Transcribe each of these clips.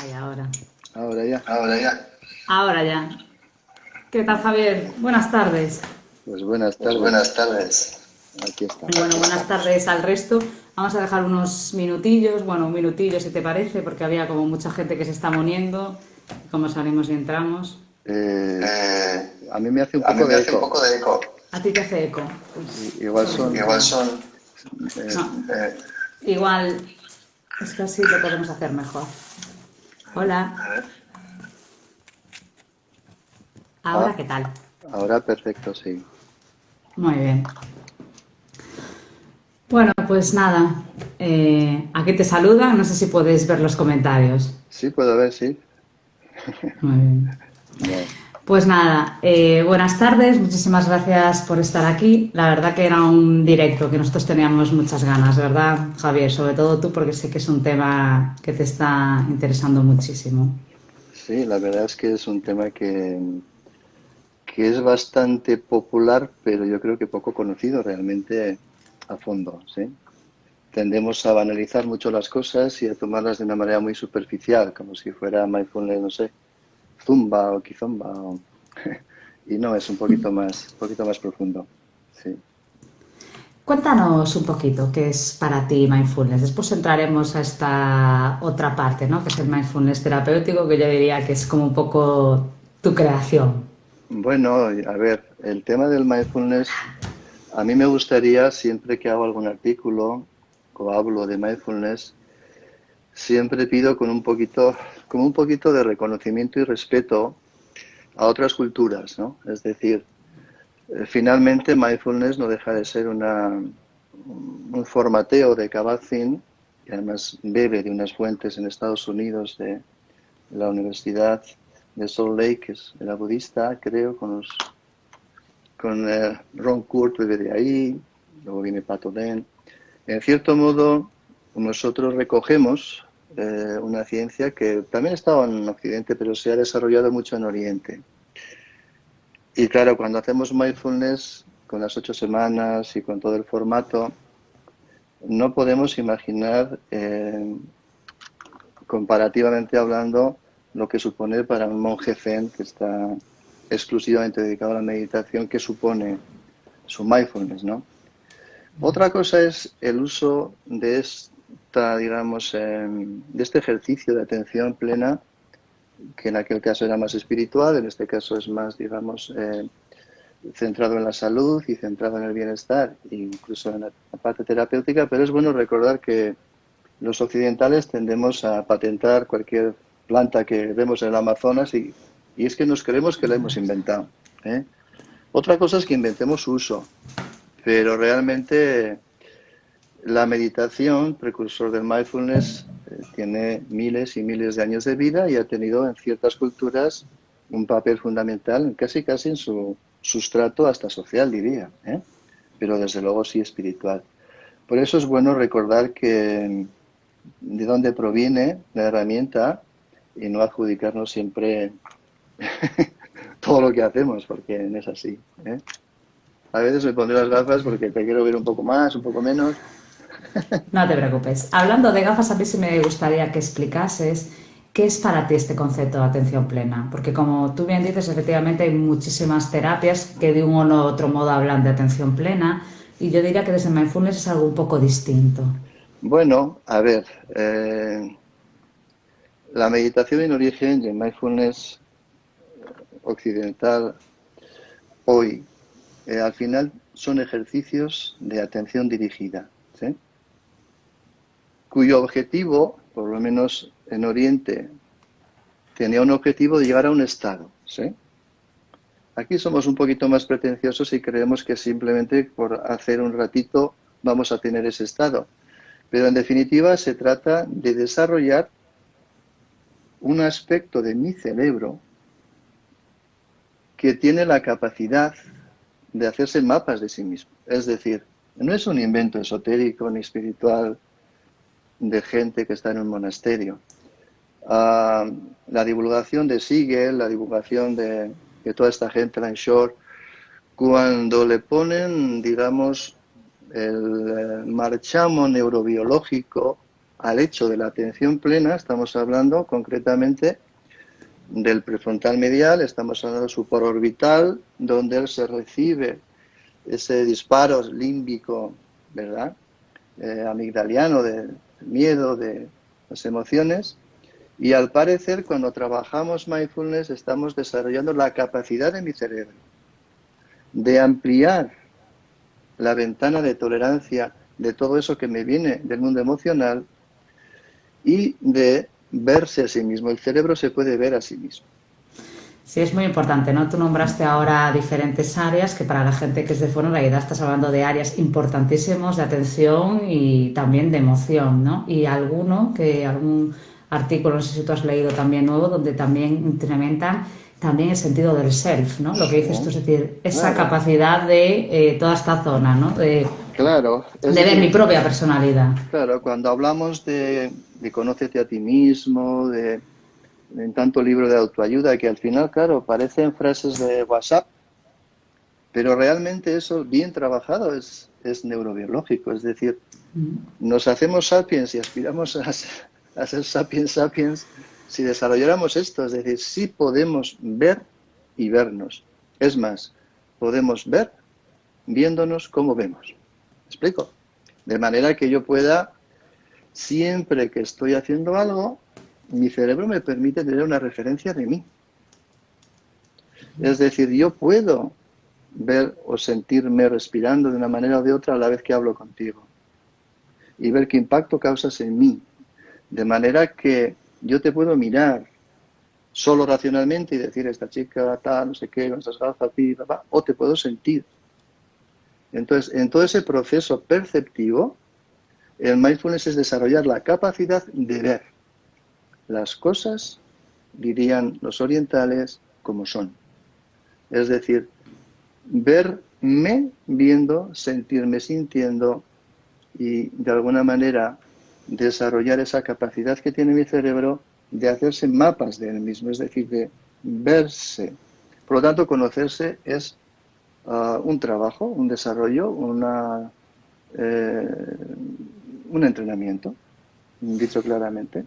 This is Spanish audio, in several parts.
Ay, ahora. Ahora ya. Ahora ya. Ahora ya. ¿Qué tal, Javier? Buenas tardes. Pues buenas Pues tardes. buenas tardes. Aquí Y bueno, estamos. buenas tardes al resto. Vamos a dejar unos minutillos, bueno, un minutillo si te parece, porque había como mucha gente que se está uniendo. ¿Cómo salimos y entramos? Eh, Eh, a mí me hace un a mí poco me de hace un eco. poco de eco. ¿A ti te hace eco? Pues Igual son. Igual solucionado. son. eh, No, eh, igual es que así lo podemos hacer mejor. Hola. a ver. ¿Ahora ah, qué tal? ahora perfecto, sí. Muy bien. Bueno, pues nada, aquí te saluda, no sé si podéis ver los comentarios. Sí, puedo ver, sí. Muy bien. Vale. Pues nada, buenas tardes, muchísimas gracias por estar aquí. La verdad que era un directo que nosotros teníamos muchas ganas, ¿verdad, Javier? Sobre todo tú, porque sé que es un tema que te está interesando muchísimo. Sí, la verdad es que es un tema que es bastante popular, pero yo creo que poco conocido realmente a fondo, ¿sí? Tendemos a banalizar mucho las cosas y a tomarlas de una manera muy superficial, como si fuera mindfulness, no sé, zumba o kizomba. Y no, es un poquito más profundo. Sí. Cuéntanos un poquito qué es para ti mindfulness. Después entraremos a esta otra parte, ¿no? Que es el mindfulness terapéutico, que yo diría que es como un poco tu creación. Bueno, a ver, el tema del mindfulness, a mí me gustaría, siempre que hago algún artículo o hablo de mindfulness, siempre pido con un poquito de reconocimiento y respeto a otras culturas, ¿no? Es decir, finalmente mindfulness no deja de ser un formateo de Kabat-Zinn, que además bebe de unas fuentes en Estados Unidos de la Universidad de Salt Lake, que era budista, creo, con Ron Kurt bebe de ahí, luego viene Pato Den. En cierto modo, nosotros recogemos una ciencia que también estaba en Occidente, pero se ha desarrollado mucho en Oriente. Y claro, cuando hacemos mindfulness con las 8 semanas y con todo el formato, no podemos imaginar, comparativamente hablando, lo que supone para un monje zen que está exclusivamente dedicado a la meditación, que supone su mindfulness, ¿no? Otra cosa es el uso de digamos, de este ejercicio de atención plena, que en aquel caso era más espiritual, en este caso es más, digamos, centrado en la salud y centrado en el bienestar, incluso en la parte terapéutica, pero es bueno recordar que los occidentales tendemos a patentar cualquier planta que vemos en el Amazonas y es que nos creemos que la hemos inventado, ¿eh? Otra cosa es que inventemos su uso, pero realmente la meditación, precursor del mindfulness, tiene miles y miles de años de vida y ha tenido en ciertas culturas un papel fundamental, casi casi en su sustrato hasta social, diría, ¿eh? Pero desde luego sí espiritual. Por eso es bueno recordar que de dónde proviene la herramienta y no adjudicarnos siempre todo lo que hacemos, porque no es así, ¿eh? A veces me pondré las gafas porque te quiero ver un poco más, un poco menos. No te preocupes. Hablando de gafas, a mí sí me gustaría que explicases qué es para ti este concepto de atención plena. Porque como tú bien dices, efectivamente hay muchísimas terapias que de un o otro modo hablan de atención plena y yo diría que desde mindfulness es algo un poco distinto. Bueno, a ver, la meditación en origen y el mindfulness occidental hoy, al final son ejercicios de atención dirigida, ¿sí? Cuyo objetivo, por lo menos en Oriente, tenía un objetivo de llegar a un estado, ¿sí? Aquí somos un poquito más pretenciosos y creemos que simplemente por hacer un ratito vamos a tener ese estado. Pero en definitiva se trata de desarrollar un aspecto de mi cerebro que tiene la capacidad de hacerse mapas de sí mismo. Es decir, no es un invento esotérico ni espiritual de gente que está en un monasterio. La divulgación de Siegel, la divulgación de toda esta gente, la Shore, cuando le ponen, digamos, el marchamo neurobiológico al hecho de la atención plena, estamos hablando concretamente del prefrontal medial, estamos hablando del supraorbital, donde él se recibe ese disparo límbico, ¿verdad? Amigdaliano, de miedo, de las emociones. Y al parecer, cuando trabajamos mindfulness, estamos desarrollando la capacidad de mi cerebro de ampliar la ventana de tolerancia de todo eso que me viene del mundo emocional y de verse a sí mismo. El cerebro se puede ver a sí mismo. Sí, es muy importante, ¿no? Tú nombraste ahora diferentes áreas que para la gente que es de fuera, en realidad estás hablando de áreas importantísimas de atención y también de emoción, ¿no? Y algún artículo, no sé si tú has leído también nuevo, donde también incrementan también el sentido del self, ¿no? Lo que dices tú, es decir, esa Claro, capacidad de toda esta zona, ¿no? claro. Es De ver mi decir, propia personalidad. claro, cuando hablamos de conócete a ti mismo, en tanto libro de autoayuda, que al final, claro, parecen frases de WhatsApp, pero realmente eso bien trabajado es neurobiológico. Es decir, nos hacemos sapiens y aspiramos a ser sapiens sapiens si desarrolláramos esto. Es decir, sí podemos ver y vernos. Es más, podemos ver viéndonos como vemos. ¿Me explico? De manera que yo pueda, siempre que estoy haciendo algo, mi cerebro me permite tener una referencia de mí. Es decir, yo puedo ver o sentirme respirando de una manera o de otra a la vez que hablo contigo y ver qué impacto causas en mí. De manera que yo te puedo mirar solo racionalmente y decir, esta chica tal, no sé qué, con estas gafas, o te puedo sentir. Entonces, en todo ese proceso perceptivo, el mindfulness es desarrollar la capacidad de ver las cosas, dirían los orientales, como son. Es decir, verme viendo, sentirme sintiendo y de alguna manera desarrollar esa capacidad que tiene mi cerebro de hacerse mapas de él mismo, es decir, de verse. Por lo tanto, conocerse es un trabajo, un desarrollo, un entrenamiento, dicho claramente.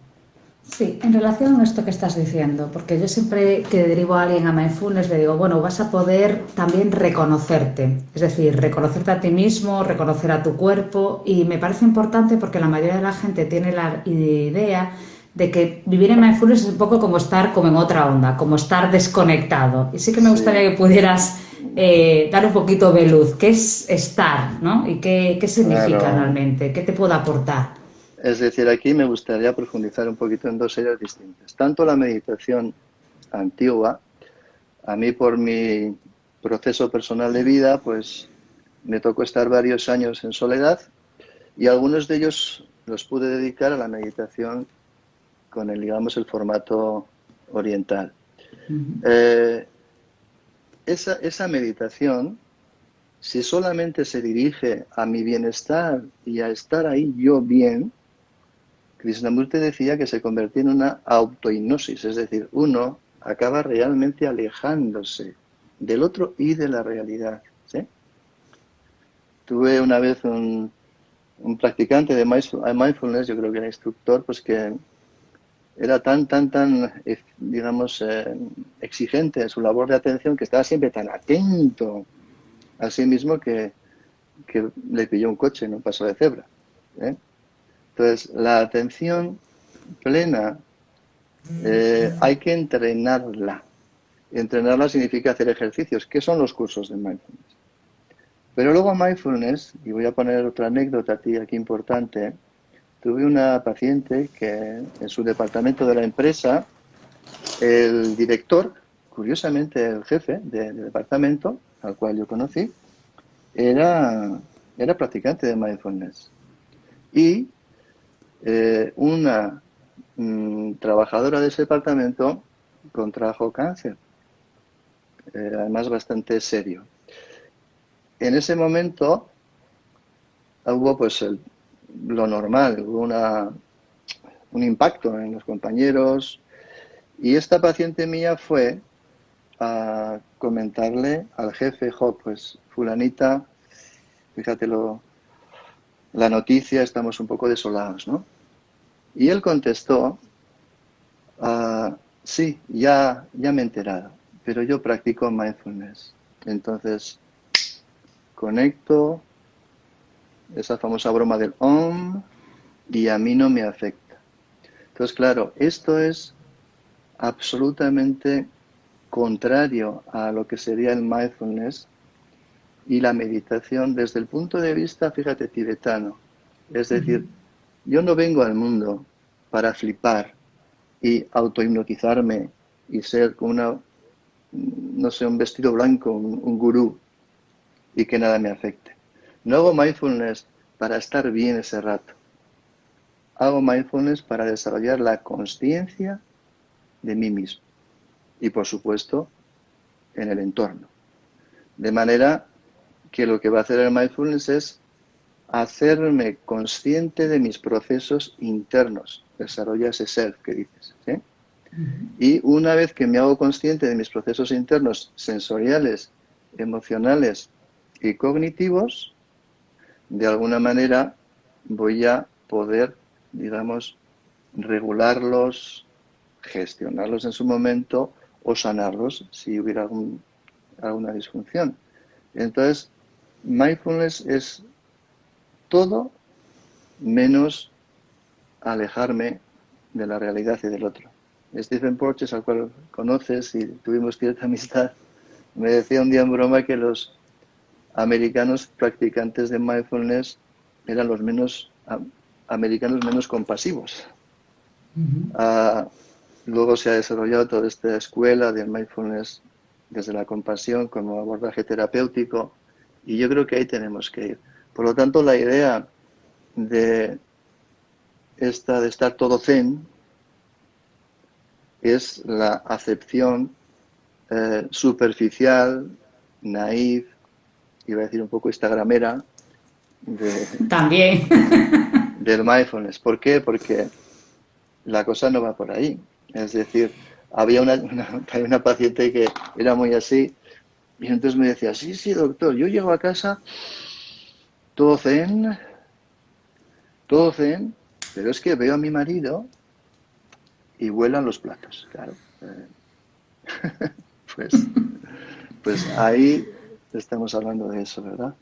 Sí, en relación a esto que estás diciendo, porque yo siempre que derivo a alguien a mindfulness le digo, bueno, vas a poder también reconocerte, es decir, reconocerte a ti mismo, reconocer a tu cuerpo, y me parece importante porque la mayoría de la gente tiene la idea de que vivir en mindfulness es un poco como estar como en otra onda, como estar desconectado. Y sí que me gustaría Sí, que pudieras dar un poquito de luz, qué es estar, ¿no? Y qué significa claro. realmente, qué te puede aportar. Es decir, aquí me gustaría profundizar un poquito en dos áreas distintas. Tanto la meditación antigua, a mí por mi proceso personal de vida, pues me tocó estar varios años en soledad y algunos de ellos los pude dedicar a la meditación con el, digamos, el formato oriental. Eh, esa meditación, si solamente se dirige a mi bienestar y a estar ahí yo bien, Krishnamurti decía que se convertía en una autohipnosis, es decir, uno acaba realmente alejándose del otro y de la realidad. ¿Sí? Tuve una vez un practicante de mindfulness, yo creo que era instructor, pues que era digamos, exigente en su labor de atención, que estaba siempre tan atento a sí mismo que le pilló un coche en un paso de cebra. ¿Eh? Entonces, la atención plena hay que entrenarla. Entrenarla significa hacer ejercicios. ¿Qué son los cursos de mindfulness? Pero luego mindfulness, y voy a poner otra anécdota aquí importante, tuve una paciente que en su departamento de la empresa, el director, curiosamente el jefe del departamento, al cual yo conocí, era practicante de mindfulness. Y una trabajadora de ese departamento contrajo cáncer, además bastante serio. En ese momento hubo pues lo normal, hubo un impacto en los compañeros y esta paciente mía fue a comentarle al jefe, pues fulanita, fíjate la noticia, estamos un poco desolados, ¿no? Y él contestó, sí, ya me he enterado, pero yo practico mindfulness. Entonces, conecto esa famosa broma del OM y a mí no me afecta. Entonces, claro, esto es absolutamente contrario a lo que sería el mindfulness y la meditación desde el punto de vista, fíjate, tibetano. Es decir, yo no vengo al mundo para flipar y autohipnotizarme y ser como una, no sé, un vestido blanco, un gurú y que nada me afecte. No hago mindfulness para estar bien ese rato. Hago mindfulness para desarrollar la conciencia de mí mismo y, por supuesto, en el entorno. De manera que lo que va a hacer el mindfulness es hacerme consciente de mis procesos internos. Desarrolla ese self que dices, ¿sí? Y una vez que me hago consciente de mis procesos internos sensoriales, emocionales y cognitivos, de alguna manera voy a poder, digamos, regularlos, gestionarlos en su momento o sanarlos si hubiera alguna disfunción. Entonces, mindfulness es todo menos alejarme de la realidad y del otro. Stephen Porges, al cual conoces y tuvimos cierta amistad, me decía un día en broma que los americanos practicantes de mindfulness eran los americanos menos compasivos. Luego se ha desarrollado toda esta escuela del mindfulness desde la compasión como abordaje terapéutico y yo creo que ahí tenemos que ir. Por lo tanto, la idea de estar todo zen es la acepción superficial, naif, iba a decir un poco instagramera, También. del mindfulness. ¿Por qué? Porque la cosa no va por ahí. Es decir, había una paciente que era muy así y entonces me decía, sí, doctor, yo llego a casa todo zen, pero es que veo a mi marido y vuelan los platos, claro. Pues ahí estamos hablando de eso, ¿verdad?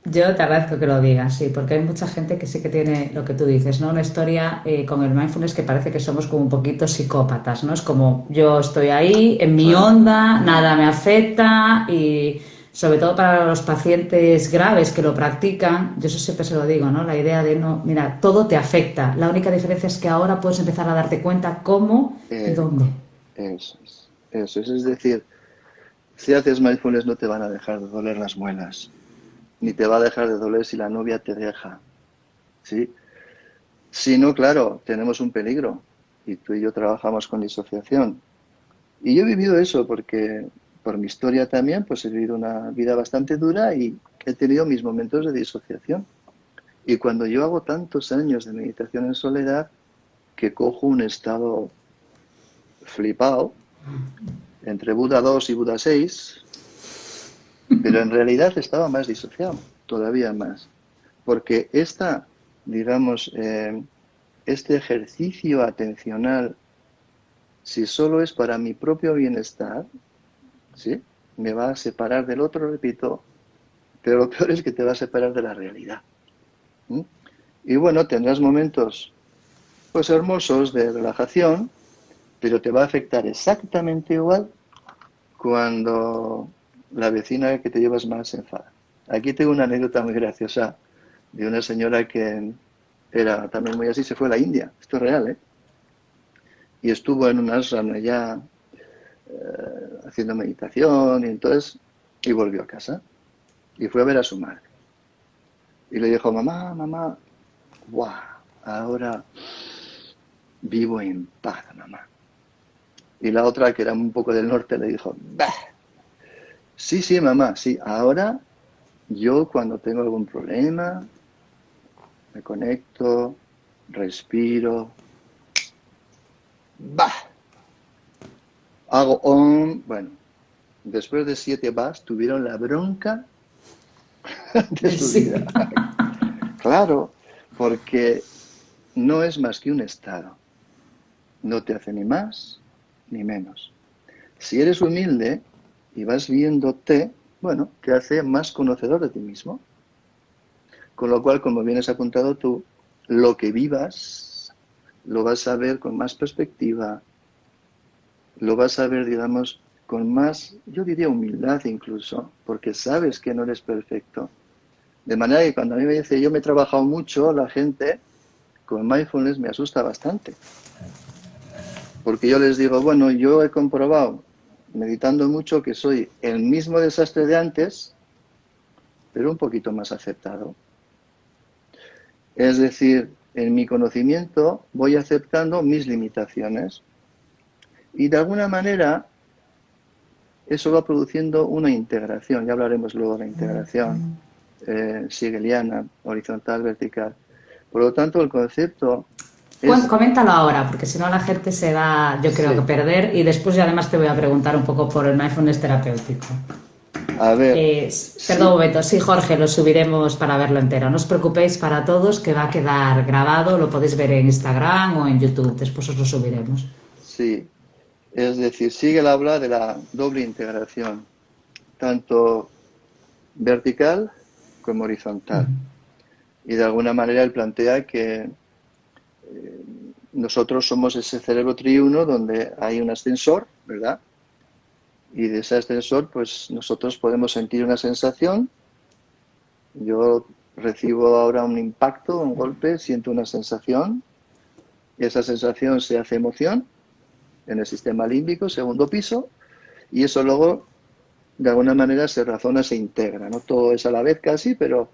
Yo te agradezco que lo digas, sí, porque hay mucha gente que sí que tiene lo que tú dices, ¿no? Una historia con el mindfulness que parece que somos como un poquito psicópatas, ¿no? Es como yo estoy ahí, en mi Claro. onda, nada me afecta y sobre todo para los pacientes graves que lo practican, yo eso siempre se lo digo, ¿no? La idea de no, mira, todo te afecta. La única diferencia es que ahora puedes empezar a darte cuenta cómo y Eh, dónde. eso es. Eso es. Es decir, si haces mindfulness no te van a dejar de doler las muelas, ni te va a dejar de doler si la novia te deja, ¿sí? Si no, claro, tenemos un peligro y tú y yo trabajamos con disociación. Y yo he vivido eso porque, por mi historia también, pues he vivido una vida bastante dura y he tenido mis momentos de disociación. Y cuando yo hago tantos años de meditación en soledad, que cojo un estado flipado entre Buda 2 y Buda 6, pero en realidad estaba más disociado, todavía más. Porque digamos, este ejercicio atencional, si solo es para mi propio bienestar, ¿sí? Me va a separar del otro, repito, pero lo peor es que te va a separar de la realidad. ¿Sí? Y bueno, tendrás momentos pues hermosos de relajación, pero te va a afectar exactamente igual cuando la vecina que te llevas más se enfada. Aquí tengo una anécdota muy graciosa de una señora que era también muy así, se fue a la India, esto es real, ¿eh? Y estuvo en un ashram allá haciendo meditación y volvió a casa y fue a ver a su madre. Y le dijo, mamá, guau, ahora vivo en paz, mamá. Y la otra, que era un poco del norte, le dijo, bah, sí, mamá, sí, ahora yo cuando tengo algún problema, me conecto, respiro, bah, hago bueno, después de 7 bahs tuvieron la bronca de su Sí. vida. Claro, porque no es más que un estado. No te hace ni más ni menos. Si eres humilde y vas viéndote, bueno, te hace más conocedor de ti mismo. Con lo cual, como bien has apuntado tú, lo que vivas lo vas a ver con más perspectiva, lo vas a ver, digamos, con más, yo diría humildad incluso, porque sabes que no eres perfecto. De manera que cuando a mí me dice, yo me he trabajado mucho, la gente con mindfulness me asusta bastante. Porque yo les digo, bueno, yo he comprobado, meditando mucho, que soy el mismo desastre de antes, pero un poquito más aceptado. Es decir, en mi conocimiento voy aceptando mis limitaciones y de alguna manera eso va produciendo una integración. Ya hablaremos luego de la integración sigeliana, horizontal, vertical. Por lo tanto, el concepto es... Coméntalo ahora, porque si no la gente se va, yo creo que Sí. perder, y después ya además te voy a preguntar un poco por el mindfulness terapéutico. A ver, Perdón un sí, momento, sí, Jorge, lo subiremos para verlo entero. No os preocupéis para todos, que va a quedar grabado, lo podéis ver en Instagram o en YouTube, después os lo subiremos. sí. Es decir, sigue el habla de la doble integración, tanto vertical como horizontal. Y de alguna manera él plantea que nosotros somos ese cerebro triuno donde hay un ascensor, ¿verdad? Y de ese ascensor, pues nosotros podemos sentir una sensación. Yo recibo ahora un impacto, un golpe, siento una sensación. Y esa sensación se hace emoción en el sistema límbico, segundo piso, y eso luego, de alguna manera, se razona, se integra, ¿no? Todo es a la vez casi, pero...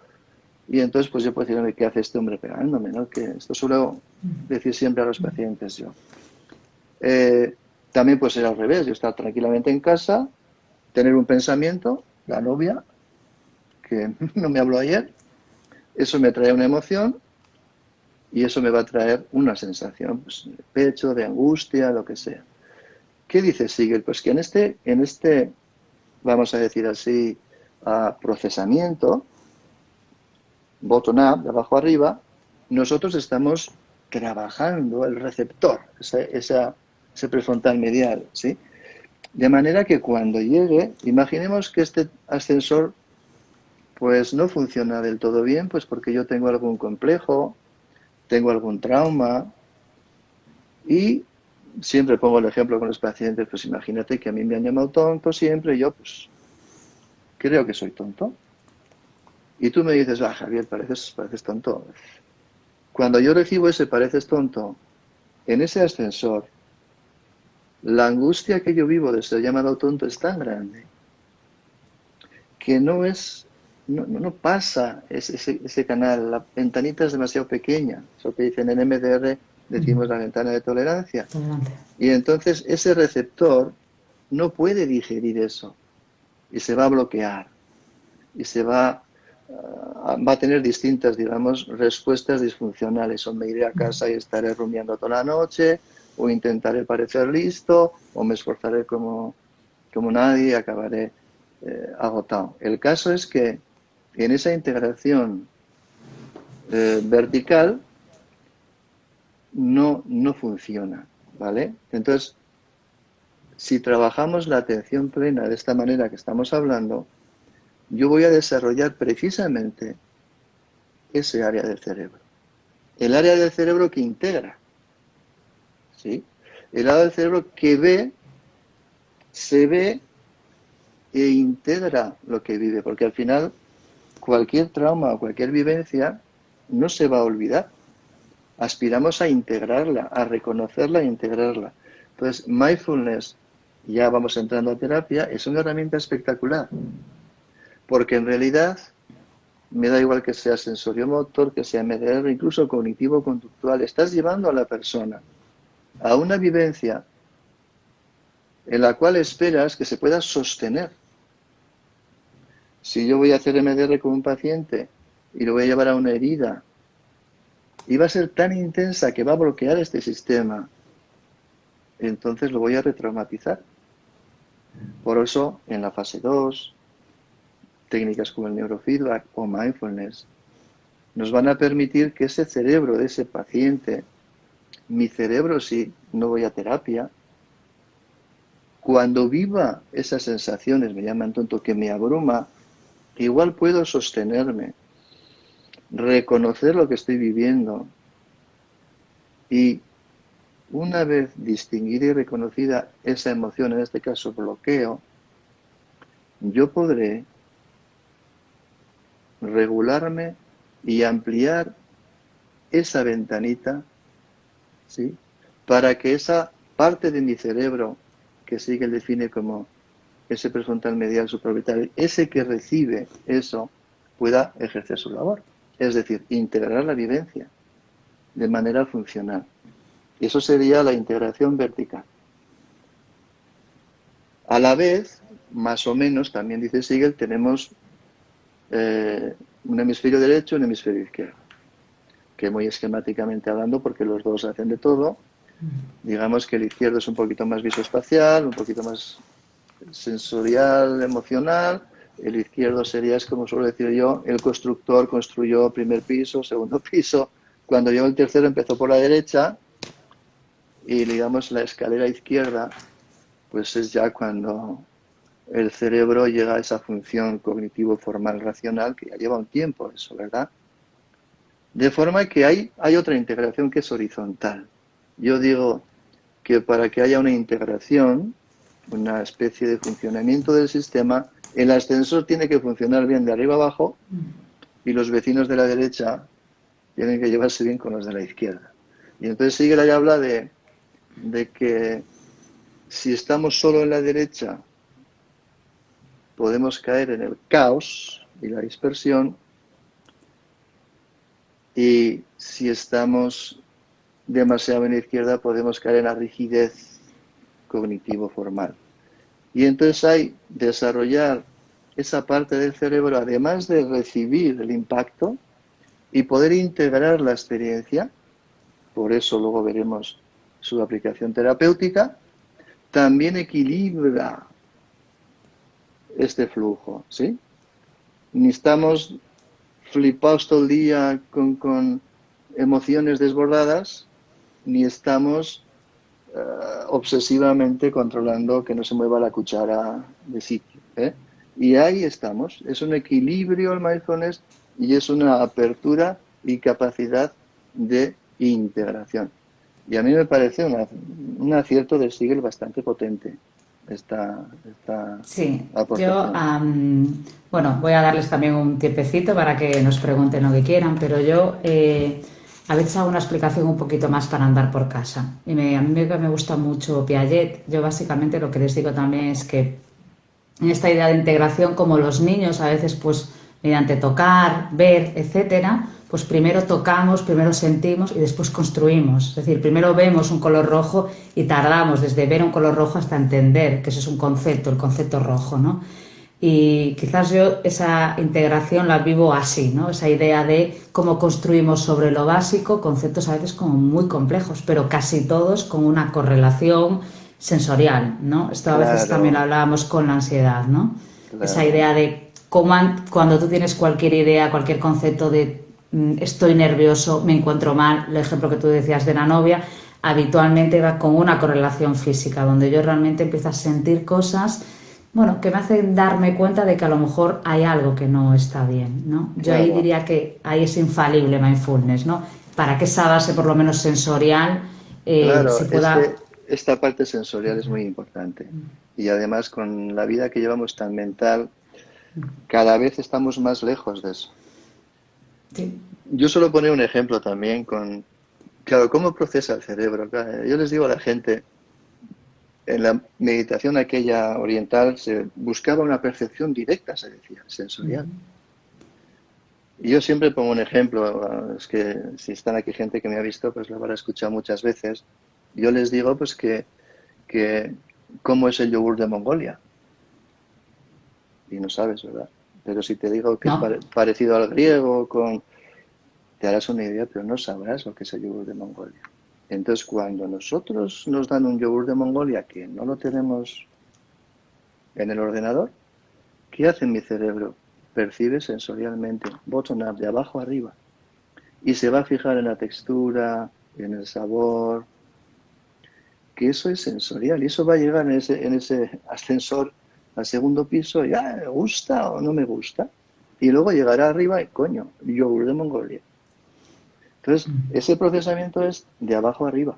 Y entonces, pues yo puedo decir, ¿qué hace este hombre pegándome, no? Que esto suelo decir siempre a los pacientes yo. También puede ser al revés, yo estar tranquilamente en casa, tener un pensamiento, la novia, que no me habló ayer, eso me trae una emoción y eso me va a traer una sensación, pues, de pecho, de angustia, lo que sea. ¿Qué dice Siegel? Pues que en este vamos a decir así, procesamiento, bottom-up, de abajo arriba, nosotros estamos trabajando el receptor, ese prefrontal medial, ¿sí? De manera que cuando llegue, imaginemos que este ascensor pues no funciona del todo bien, pues porque yo tengo algún complejo, tengo algún trauma y siempre pongo el ejemplo con los pacientes, pues imagínate que a mí me han llamado tonto siempre, y yo pues creo que soy tonto. Y tú me dices, Javier, pareces tonto. Cuando yo recibo ese pareces tonto, en ese ascensor, la angustia que yo vivo de ser llamado tonto es tan grande que no pasa ese canal, la ventanita es demasiado pequeña. Eso que dicen en MDR, decimos la ventana de tolerancia. Adelante. Y entonces ese receptor no puede digerir eso y se va a bloquear y va a tener distintas, digamos, respuestas disfuncionales. O me iré a casa y estaré rumiando toda la noche, o intentaré parecer listo, o me esforzaré como nadie y acabaré agotado. El caso es que en esa integración vertical no funciona, ¿vale? Entonces, si trabajamos la atención plena de esta manera que estamos hablando, yo voy a desarrollar precisamente ese área del cerebro. El área del cerebro que integra, ¿sí? El área del cerebro que se ve e integra lo que vive, porque al final cualquier trauma o cualquier vivencia no se va a olvidar. Aspiramos a integrarla, a reconocerla e integrarla. Entonces, mindfulness, ya vamos entrando a terapia, es una herramienta espectacular, porque en realidad me da igual que sea sensorio-motor, que sea MDR, incluso cognitivo-conductual. Estás llevando a la persona a una vivencia en la cual esperas que se pueda sostener. Si yo voy a hacer MDR con un paciente y lo voy a llevar a una herida, y va a ser tan intensa que va a bloquear este sistema, entonces lo voy a retraumatizar. Por eso, en la fase 2, técnicas como el neurofeedback o mindfulness nos van a permitir que ese cerebro de ese paciente, mi cerebro si no voy a terapia, cuando viva esas sensaciones, me llaman tonto, que me abruma, igual puedo sostenerme, reconocer lo que estoy viviendo y una vez distinguida y reconocida esa emoción, en este caso bloqueo, yo podré regularme y ampliar esa ventanita, ¿sí? Para que esa parte de mi cerebro, que Siegel define como ese prefrontal medial supraorbital, ese que recibe eso, pueda ejercer su labor. Es decir, integrar la vivencia de manera funcional. Y eso sería la integración vertical. A la vez, más o menos, también dice Siegel, tenemos un hemisferio derecho y un hemisferio izquierdo, que muy esquemáticamente hablando, porque los dos hacen de todo, digamos que el izquierdo es un poquito más visoespacial, un poquito más sensorial, emocional. El izquierdo sería, es como suelo decir yo, el constructor construyó primer piso, segundo piso. Cuando llegó el tercero empezó por la derecha y digamos la escalera izquierda, pues es ya cuando el cerebro llega a esa función cognitivo, formal, racional, que ya lleva un tiempo eso, ¿verdad? De forma que hay otra integración que es horizontal. Yo digo que para que haya una integración, una especie de funcionamiento del sistema, el ascensor tiene que funcionar bien de arriba abajo y los vecinos de la derecha tienen que llevarse bien con los de la izquierda. Y entonces Siegel ahí habla de que si estamos solo en la derecha podemos caer en el caos y la dispersión, y si estamos demasiado en la izquierda podemos caer en la rigidez cognitivo-formal. Y entonces hay desarrollar esa parte del cerebro, además de recibir el impacto y poder integrar la experiencia, por eso luego veremos su aplicación terapéutica, también equilibra este flujo, ¿sí? Ni estamos flipados todo el día con emociones desbordadas, ni estamos obsesivamente controlando que no se mueva la cuchara de sitio, ¿eh? Y ahí estamos, es un equilibrio el mindfulness y es una apertura y capacidad de integración. Y a mí me parece un acierto de Siegel bastante potente esta Sí, yo, aportación. bueno, voy a darles también un tiempecito para que nos pregunten lo que quieran, pero yo a veces hago una explicación un poquito más para andar por casa. A mí me gusta mucho Piaget. Yo básicamente lo que les digo también es que en esta idea de integración, como los niños a veces pues mediante tocar, ver, etcétera, pues primero tocamos, primero sentimos y después construimos. Es decir, primero vemos un color rojo y tardamos desde ver un color rojo hasta entender que eso es un concepto, el concepto rojo, ¿no? Y quizás yo esa integración la vivo así, ¿no? Esa idea de cómo construimos sobre lo básico conceptos a veces como muy complejos, pero casi todos con una correlación sensorial, ¿no? Esto a veces también lo Claro, hablábamos con la ansiedad, ¿no? Esa claro, idea de cómo cuando tú tienes cualquier idea, cualquier concepto de estoy nervioso, me encuentro mal, el ejemplo que tú decías de la novia, habitualmente va con una correlación física, donde yo realmente empiezo a sentir cosas, bueno, que me hacen darme cuenta de que a lo mejor hay algo que no está bien, ¿no? Yo ahí claro, diría que ahí es infalible mindfulness, ¿no? Para que esa base, por lo menos sensorial, claro. se Es pueda... que esta parte sensorial es muy importante. Y además con la vida que llevamos tan mental, cada vez estamos más lejos de eso. Sí. Yo suelo poner un ejemplo también con, claro, cómo procesa el cerebro. Claro, yo les digo a la gente, en la meditación aquella oriental se buscaba una percepción directa, se decía, sensorial. Y yo siempre pongo un ejemplo, es que si están aquí gente que me ha visto, pues lo habrá escuchado muchas veces. Yo les digo pues que cómo es el yogur de Mongolia. Y no sabes, ¿verdad? Pero si te digo que es ¿No? parecido al griego, te harás una idea, pero no sabrás lo que es el yogur de Mongolia. Entonces, cuando nosotros nos dan un yogur de Mongolia que no lo tenemos en el ordenador, ¿qué hace mi cerebro? Percibe sensorialmente, bottom up, de abajo arriba. y se va a fijar en la textura, en el sabor, que eso es sensorial y eso va a llegar en ese ascensor al segundo piso y ¿me gusta o no me gusta? Y luego llegará arriba y coño, yogur de Mongolia. Entonces, ese procesamiento es de abajo arriba,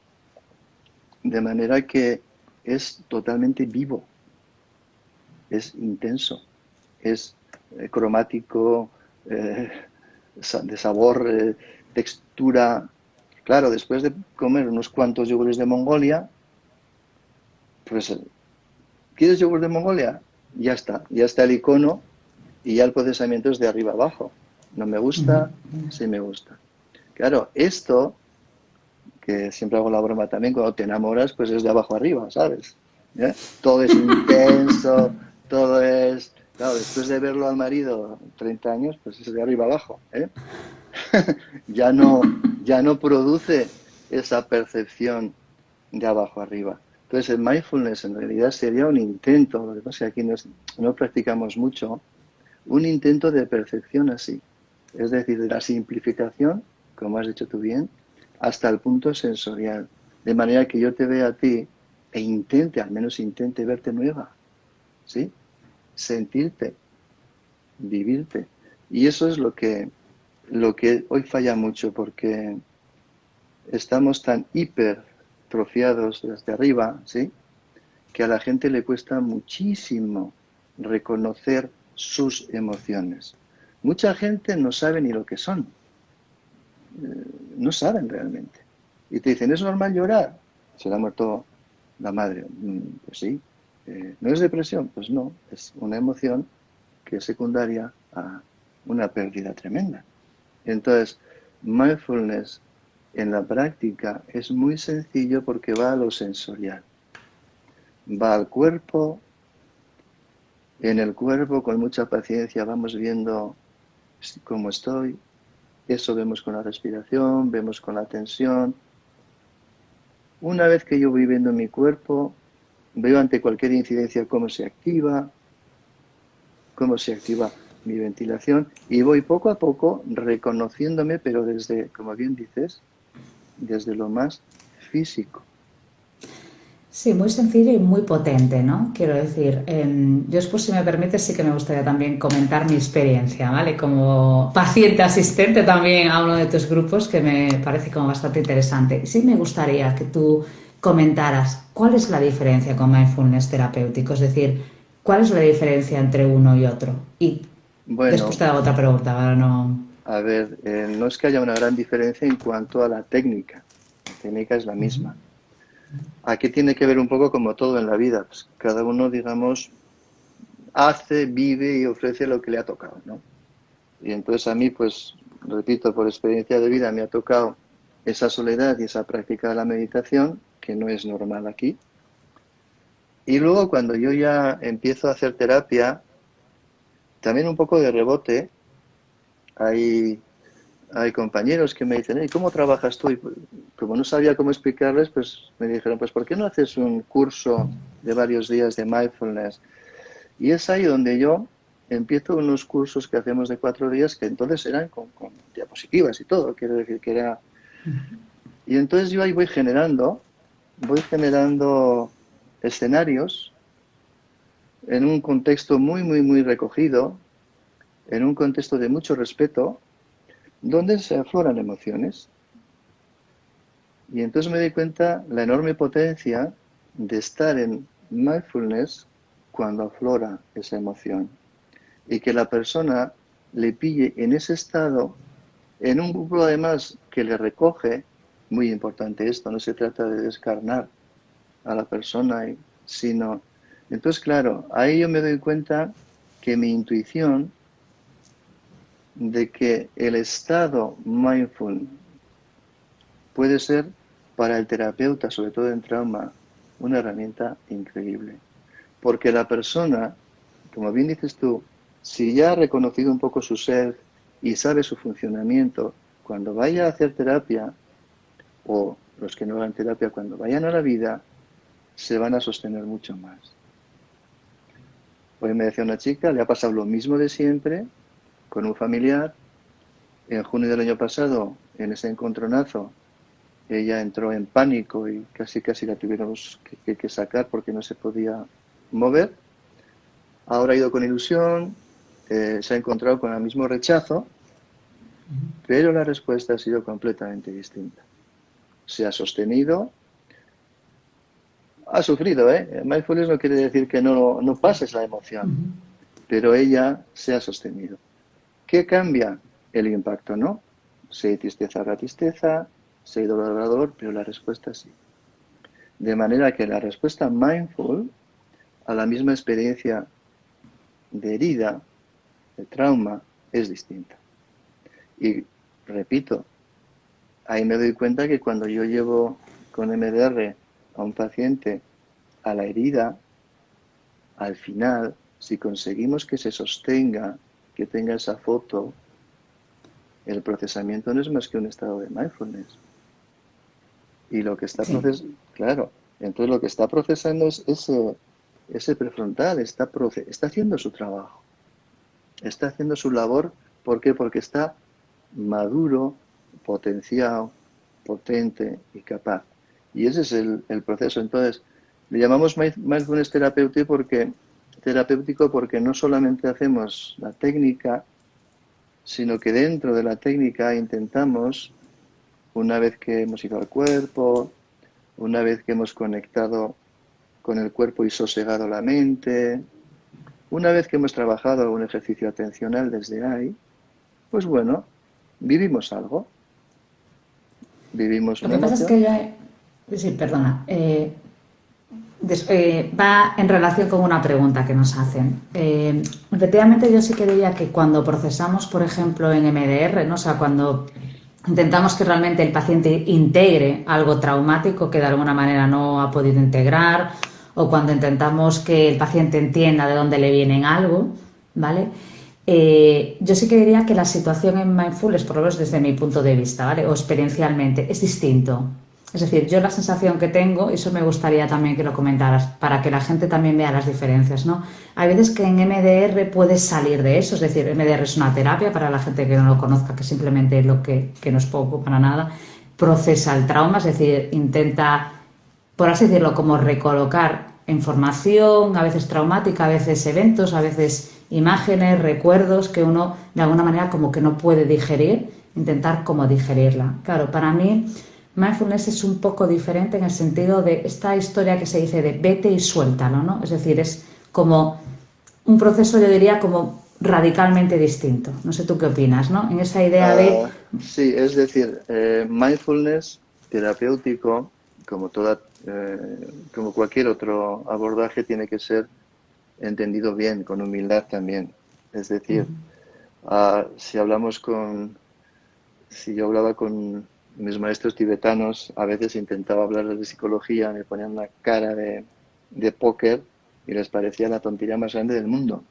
de manera que es totalmente vivo, es intenso, es cromático, de sabor, textura. Claro, después de comer unos cuantos yogures de Mongolia, pues, ¿quieres yogur de Mongolia? Ya está el icono y ya el procesamiento es de arriba abajo. No me gusta, sí me gusta. Claro, esto, que siempre hago la broma también, cuando te enamoras, pues es de abajo arriba, ¿sabes? ¿Eh? Todo es intenso, todo es... Claro, después de verlo al marido 30 años, pues es de arriba abajo, ¿eh? Ya no produce esa percepción de abajo arriba. Entonces el mindfulness en realidad sería un intento, lo que pasa es que aquí no practicamos mucho, un intento de percepción así. Es decir, de la simplificación, como has dicho tú bien, hasta el punto sensorial. De manera que yo te vea a ti e intente, al menos intente verte nueva, ¿sí? Sentirte, vivirte. Y eso es lo que hoy falla mucho, porque estamos tan hipertrofiados desde arriba, ¿sí? Que a la gente le cuesta muchísimo reconocer sus emociones. Mucha gente no sabe ni lo que son, no saben realmente. Y te dicen, ¿es normal llorar? Se le ha muerto la madre. Pues sí. ¿No es depresión? Pues no, es una emoción que es secundaria a una pérdida tremenda. Entonces, mindfulness en la práctica es muy sencillo porque va a lo sensorial. Va al cuerpo, en el cuerpo con mucha paciencia vamos viendo cómo estoy, eso vemos con la respiración, vemos con la tensión. Una vez que yo voy viendo mi cuerpo, veo ante cualquier incidencia cómo se activa mi ventilación y voy poco a poco reconociéndome, pero desde, como bien dices, desde lo más físico. Sí, muy sencillo y muy potente, ¿no? Quiero decir, yo después, si me permite, sí que me gustaría también comentar mi experiencia, ¿vale? Como paciente asistente también a uno de tus grupos, que me parece como bastante interesante. Sí me gustaría que tú comentaras cuál es la diferencia con mindfulness terapéutico, es decir, cuál es la diferencia entre uno y otro. Y después Bueno, te hago otra pregunta, para no... a ver, no es que haya una gran diferencia en cuanto a la técnica. La técnica es la misma. Aquí tiene que ver un poco como todo en la vida. Pues cada uno, digamos, hace, vive y ofrece lo que le ha tocado, ¿no? Y entonces a mí, pues, repito, por experiencia de vida me ha tocado esa soledad y esa práctica de la meditación, que no es normal aquí. Y luego cuando yo ya empiezo a hacer terapia, también un poco de rebote, hay, hay compañeros que me dicen, ¿y cómo trabajas tú? Y como no sabía cómo explicarles, pues me dijeron, pues ¿por qué no haces un curso de varios días de mindfulness? Y es ahí donde yo empiezo unos cursos que hacemos de 4 días, que entonces eran con diapositivas y todo, quiero decir que era... Y entonces yo ahí voy generando escenarios en un contexto muy, muy, muy recogido, en un contexto de mucho respeto, donde se afloran emociones. Y entonces me di cuenta la enorme potencia de estar en mindfulness cuando aflora esa emoción. Y que la persona le pille en ese estado, en un grupo además que le recoge, muy importante esto, no se trata de descarnar a la persona, sino... Entonces, claro, ahí yo me doy cuenta que mi intuición de que el estado mindful puede ser para el terapeuta, sobre todo en trauma, una herramienta increíble. Porque la persona, como bien dices tú, si ya ha reconocido un poco su ser y sabe su funcionamiento, cuando vaya a hacer terapia, o los que no hagan terapia, cuando vayan a la vida, se van a sostener mucho más. Hoy me decía una chica, le ha pasado lo mismo de siempre con un familiar, en junio del año pasado, en ese encontronazo, ella entró en pánico y casi la tuvimos que sacar porque no se podía mover. Ahora ha ido con ilusión, se ha encontrado con el mismo rechazo, pero la respuesta ha sido completamente distinta. Se ha sostenido, ha sufrido, ¿eh? Mindfulness no quiere decir que no pases la emoción, pero ella se ha sostenido. ¿Qué cambia? El impacto, ¿no? Si hay tristeza, habrá tristeza, si hay dolor, pero la respuesta sí. De manera que la respuesta mindful a la misma experiencia de herida, de trauma, es distinta. Y repito, ahí me doy cuenta que cuando yo llevo con MDR a un paciente a la herida, al final, si conseguimos que se sostenga, que tenga esa foto, el procesamiento no es más que un estado de mindfulness. Y lo que está procesando, claro, entonces lo que está procesando es ese prefrontal, está haciendo su trabajo, está haciendo su labor. ¿Por qué? Porque está maduro, potenciado, potente y capaz. Y ese es el proceso. Entonces, le llamamos mindfulness terapéutico porque no solamente hacemos la técnica, sino que dentro de la técnica intentamos, una vez que hemos ido al cuerpo, una vez que hemos conectado con el cuerpo y sosegado la mente, una vez que hemos trabajado un ejercicio atencional desde ahí, pues bueno, vivimos algo, vivimos Lo una que pasa es emoción. que sí, perdona. Va en relación con una pregunta que nos hacen. Efectivamente, yo sí que diría que cuando procesamos, por ejemplo, en MDR, ¿no? O sea, cuando intentamos que realmente el paciente integre algo traumático que de alguna manera no ha podido integrar, o cuando intentamos que el paciente entienda de dónde le viene algo, ¿vale? Yo sí que diría que la situación en mindfulness, por lo menos desde mi punto de vista, ¿vale? O experiencialmente, es distinto. Es decir, yo la sensación que tengo, y eso me gustaría también que lo comentaras, para que la gente también vea las diferencias, ¿no? Hay veces que en MDR puedes salir de eso, es decir, MDR es una terapia para la gente que no lo conozca, que simplemente lo que no es poco para nada, procesa el trauma, es decir, intenta, por así decirlo, como recolocar información, a veces traumática, a veces eventos, a veces imágenes, recuerdos que uno de alguna manera como que no puede digerir, intentar como digerirla. Claro, para mí mindfulness es un poco diferente en el sentido de esta historia que se dice de vete y suéltalo, ¿no? Es decir, es como un proceso, yo diría, como radicalmente distinto. No sé tú qué opinas, ¿no? En esa idea de... Sí, es decir, mindfulness terapéutico, como cualquier otro abordaje, tiene que ser entendido bien, con humildad también. Es decir, si yo hablaba con mis maestros tibetanos, a veces intentaba hablarles de psicología, me ponían una cara de póker y les parecía la tontería más grande del mundo,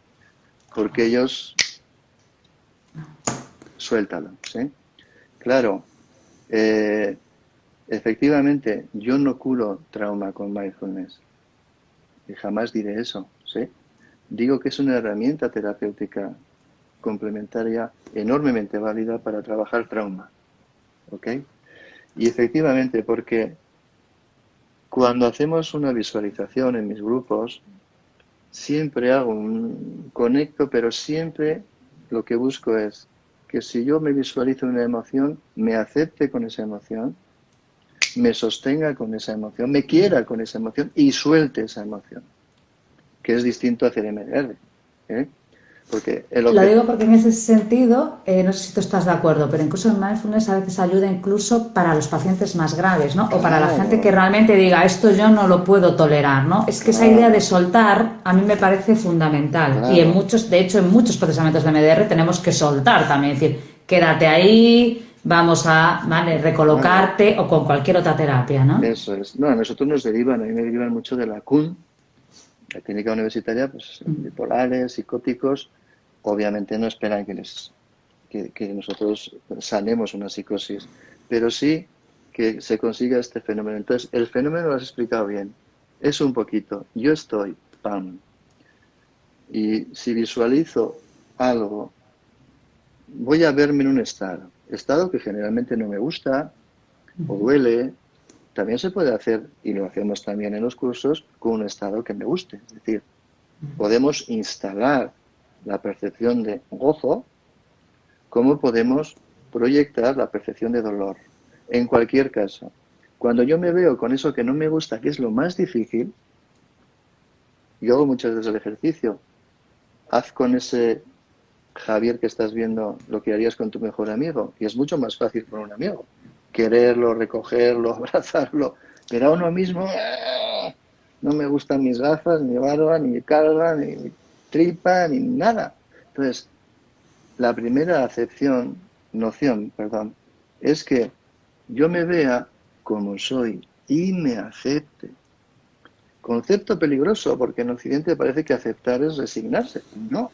porque ellos suéltalo, ¿sí? Claro, efectivamente, yo no curo trauma con mindfulness y jamás diré eso, ¿sí? Digo que es una herramienta terapéutica complementaria enormemente válida para trabajar trauma, ¿ok? Y efectivamente, porque cuando hacemos una visualización en mis grupos, siempre hago un conecto, pero siempre lo que busco es que si yo me visualizo una emoción, me acepte con esa emoción, me sostenga con esa emoción, me quiera con esa emoción y suelte esa emoción, que es distinto a hacer MDR, ¿eh? Porque Lo digo porque en ese sentido, no sé si tú estás de acuerdo, pero incluso en mindfulness a veces ayuda incluso para los pacientes más graves, ¿no? O para la gente que realmente diga, esto yo no lo puedo tolerar, ¿no? Es que esa idea de soltar a mí me parece fundamental. Y de hecho, en muchos procesamientos de MDR tenemos que soltar también, es decir, quédate ahí, vamos a, ¿vale? Recolocarte o con cualquier otra terapia, ¿no? Eso es. No, a nosotros nos derivan, a mí me derivan mucho de la CUN, la clínica universitaria, pues bipolares, psicóticos, obviamente no esperan que nosotros sanemos una psicosis, pero sí que se consiga este fenómeno. Entonces, el fenómeno lo has explicado bien. Es un poquito, yo estoy, pam. Y si visualizo algo voy a verme en un estado que generalmente no me gusta o duele. También se puede hacer, y lo hacemos también en los cursos, con un estado que me guste. Es decir, podemos instalar la percepción de gozo, como podemos proyectar la percepción de dolor. En cualquier caso, cuando yo me veo con eso que no me gusta, que es lo más difícil, yo hago muchas veces el ejercicio. Haz con ese Javier que estás viendo lo que harías con tu mejor amigo, y es mucho más fácil con un amigo. Quererlo, recogerlo, abrazarlo, pero a uno mismo no me gustan mis gafas, ni barba, ni carga, ni tripa, ni nada. Entonces, la primera noción, es que yo me vea como soy y me acepte. Concepto peligroso, porque en Occidente parece que aceptar es resignarse. No.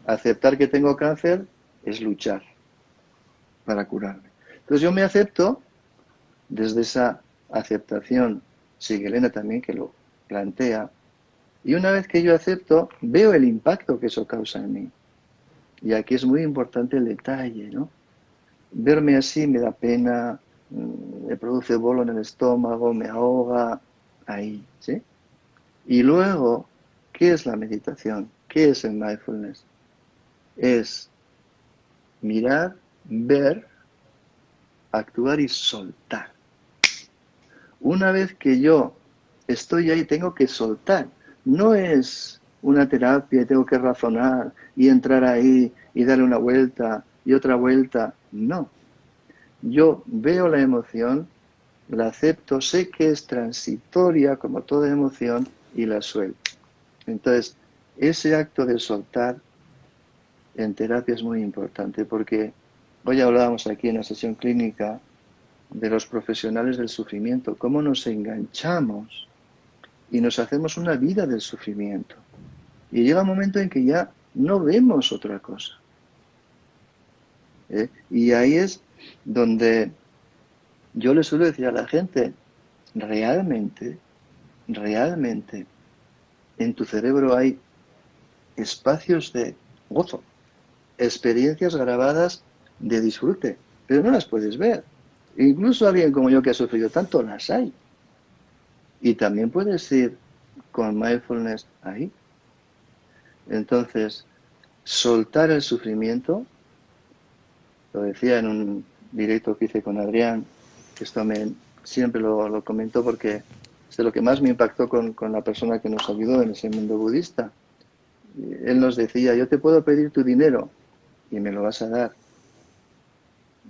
Aceptar que tengo cáncer es luchar para curarme. Entonces yo me acepto desde esa aceptación, sigue Elena también que lo plantea, y una vez que yo acepto, veo el impacto que eso causa en mí. Y aquí es muy importante el detalle, ¿no? Verme así me da pena, me produce bolo en el estómago, me ahoga, ahí, ¿sí? Y luego, ¿qué es la meditación? ¿Qué es el mindfulness? Es mirar, ver, actuar y soltar. Una vez que yo estoy ahí, tengo que soltar. No es una terapia y tengo que razonar y entrar ahí y darle una vuelta y otra vuelta. No. Yo veo la emoción, la acepto, sé que es transitoria como toda emoción y la suelto. Entonces, ese acto de soltar en terapia es muy importante porque hoy hablábamos aquí en la sesión clínica de los profesionales del sufrimiento, cómo nos enganchamos y nos hacemos una vida del sufrimiento. Y llega un momento en que ya no vemos otra cosa. Y ahí es donde yo le suelo decir a la gente, realmente, en tu cerebro hay espacios de gozo, experiencias grabadas de disfrute, pero no las puedes ver. Incluso alguien como yo que ha sufrido tanto, las hay. Y también puedes ir con mindfulness ahí. Entonces, soltar el sufrimiento, lo decía en un directo que hice con Adrián, que esto siempre lo comento porque es de lo que más me impactó con la persona que nos ayudó en ese mundo budista. Él nos decía, yo te puedo pedir tu dinero y me lo vas a dar.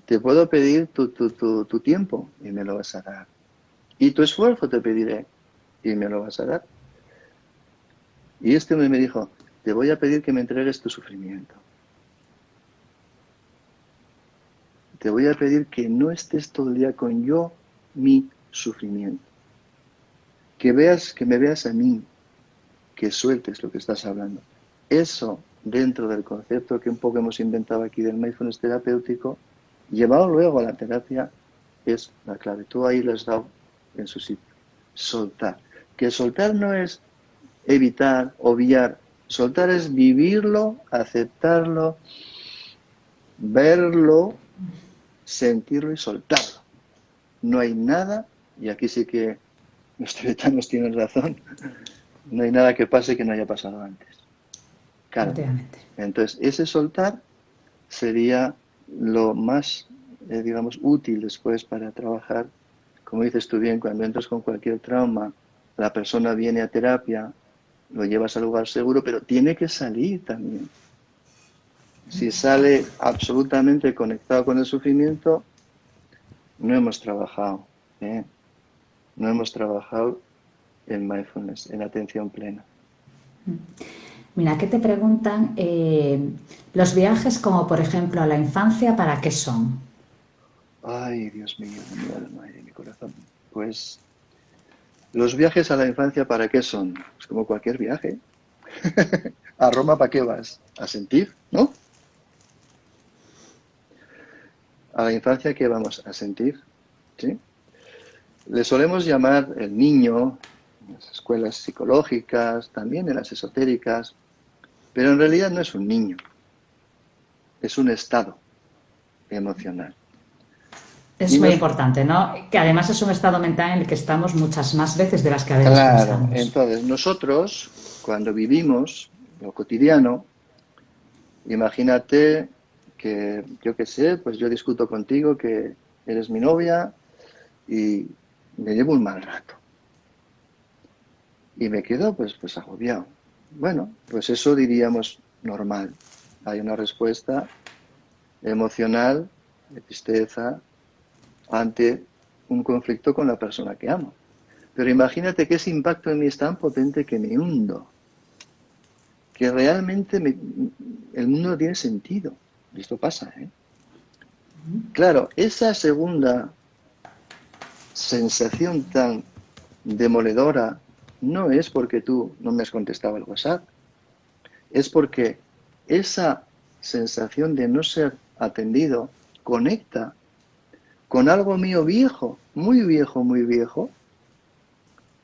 Te puedo pedir tu tiempo y me lo vas a dar. Y tu esfuerzo te pediré y me lo vas a dar. Y este hombre me dijo, te voy a pedir que me entregues tu sufrimiento. Te voy a pedir que no estés todo el día con mi sufrimiento. Que me veas a mí, que sueltes lo que estás hablando. Eso, dentro del concepto que un poco hemos inventado aquí del mindfulness terapéutico, llevado luego a la terapia, es la clave. Tú ahí lo has dado en su sitio. Soltar. Que soltar no es evitar, obviar. Soltar es vivirlo, aceptarlo, verlo, sentirlo y soltarlo. No hay nada, y aquí sí que los tibetanos tienen razón, no hay nada que pase que no haya pasado antes. Claro. Entonces, ese soltar sería lo más, digamos, útil después para trabajar. Como dices tú bien, cuando entras con cualquier trauma, la persona viene a terapia, lo llevas al lugar seguro, pero tiene que salir también. Si sale absolutamente conectado con el sufrimiento, no hemos trabajado. No hemos trabajado en mindfulness, en atención plena. Mira, que te preguntan, los viajes como por ejemplo a la infancia, ¿para qué son? Ay, Dios mío, de mi alma y de mi corazón. Pues los viajes a la infancia, ¿para qué son? Pues como cualquier viaje. ¿A Roma para qué vas? A sentir, ¿no? A la infancia, ¿qué vamos? A sentir, ¿sí? Le solemos llamar el niño en las escuelas psicológicas, también en las esotéricas, pero en realidad no es un niño. es un estado emocional. Es Y muy importante, ¿no? Que además es un estado mental en el que estamos muchas más veces de las que a veces claro, pensamos. entonces nosotros, cuando vivimos lo cotidiano, imagínate que, yo qué sé, pues yo discuto contigo que eres mi novia y me llevo un mal rato. Y me quedo pues agobiado. Bueno, pues eso diríamos normal. Hay una respuesta emocional de tristeza ante un conflicto con la persona que amo. Pero imagínate que ese impacto en mí es tan potente que me hundo, que realmente el mundo no tiene sentido. Y esto pasa, ¿eh? Claro, esa segunda sensación tan demoledora no es porque tú no me has contestado el WhatsApp, es porque esa sensación de no ser atendido conecta con algo mío viejo, muy viejo,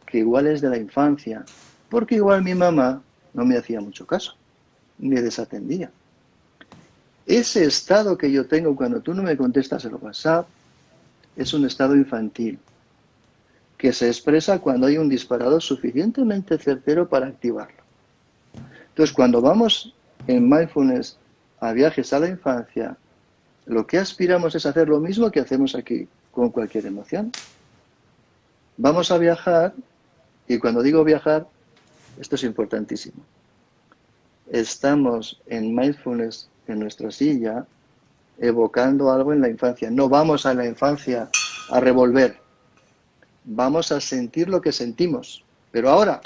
que igual es de la infancia, porque igual mi mamá no me hacía mucho caso, me desatendía. Ese estado que yo tengo cuando tú no me contestas el WhatsApp es un estado infantil, que se expresa cuando hay un disparador suficientemente certero para activarlo. Entonces, cuando vamos en mindfulness a viajes a la infancia, lo que aspiramos es hacer lo mismo que hacemos aquí con cualquier emoción. Vamos a viajar, y cuando digo viajar, esto es importantísimo. Estamos en mindfulness en nuestra silla, evocando algo en la infancia. No vamos a la infancia a revolver, vamos a sentir lo que sentimos. Pero ahora,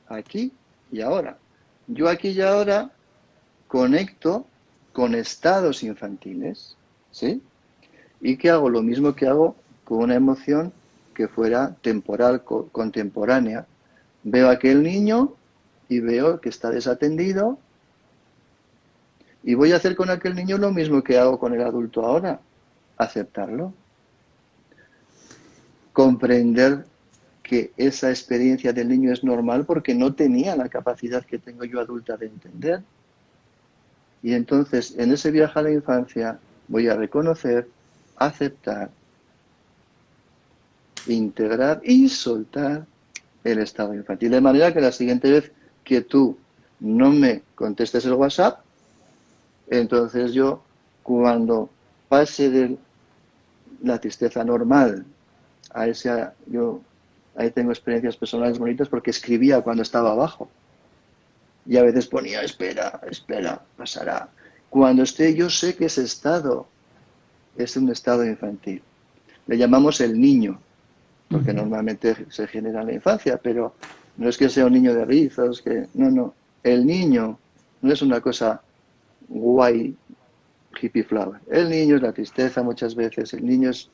aquí y ahora. Yo aquí y ahora conecto con estados infantiles, ¿sí? Y que hago lo mismo que hago con una emoción que fuera temporal, contemporánea. Veo a aquel niño y veo que está desatendido y voy a hacer con aquel niño lo mismo que hago con el adulto ahora, aceptarlo, comprender que esa experiencia del niño es normal porque no tenía la capacidad que tengo yo adulta de entender. Y entonces, en ese viaje a la infancia, voy a reconocer, aceptar, integrar y soltar el estado infantil. De manera que la siguiente vez que tú no me contestes el WhatsApp, entonces yo, cuando pase de la tristeza normal a esa, yo ahí tengo experiencias personales bonitas porque escribía cuando estaba abajo. Y a veces ponía, espera, espera, pasará. Cuando esté, yo sé que ese estado es un estado infantil. Le llamamos el niño, porque normalmente se genera en la infancia, pero no es que sea un niño de rizos, que no, no. El niño no es una cosa guay, hippie flower. El niño es la tristeza muchas veces, el niño es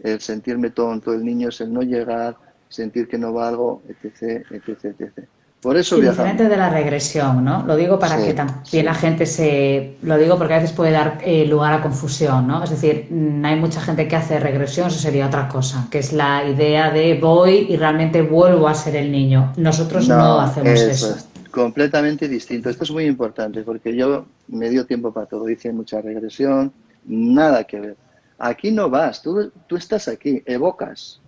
el sentirme tonto, el niño es el no llegar, sentir que no valgo, etc, etc, etc. Por eso Sí, viajamos. diferente de la regresión, ¿no? Lo digo para que Sí, también la sí. gente se... Lo digo porque a veces puede dar lugar a confusión, ¿no? Es decir, hay mucha gente que hace regresión, eso sería otra cosa, que es la idea de voy y realmente vuelvo a ser el niño. Nosotros no No, hacemos eso eso. es completamente distinto. Esto es muy importante porque yo me dio tiempo para todo. Hice mucha regresión, nada que ver. Aquí no vas, tú estás aquí, evocas,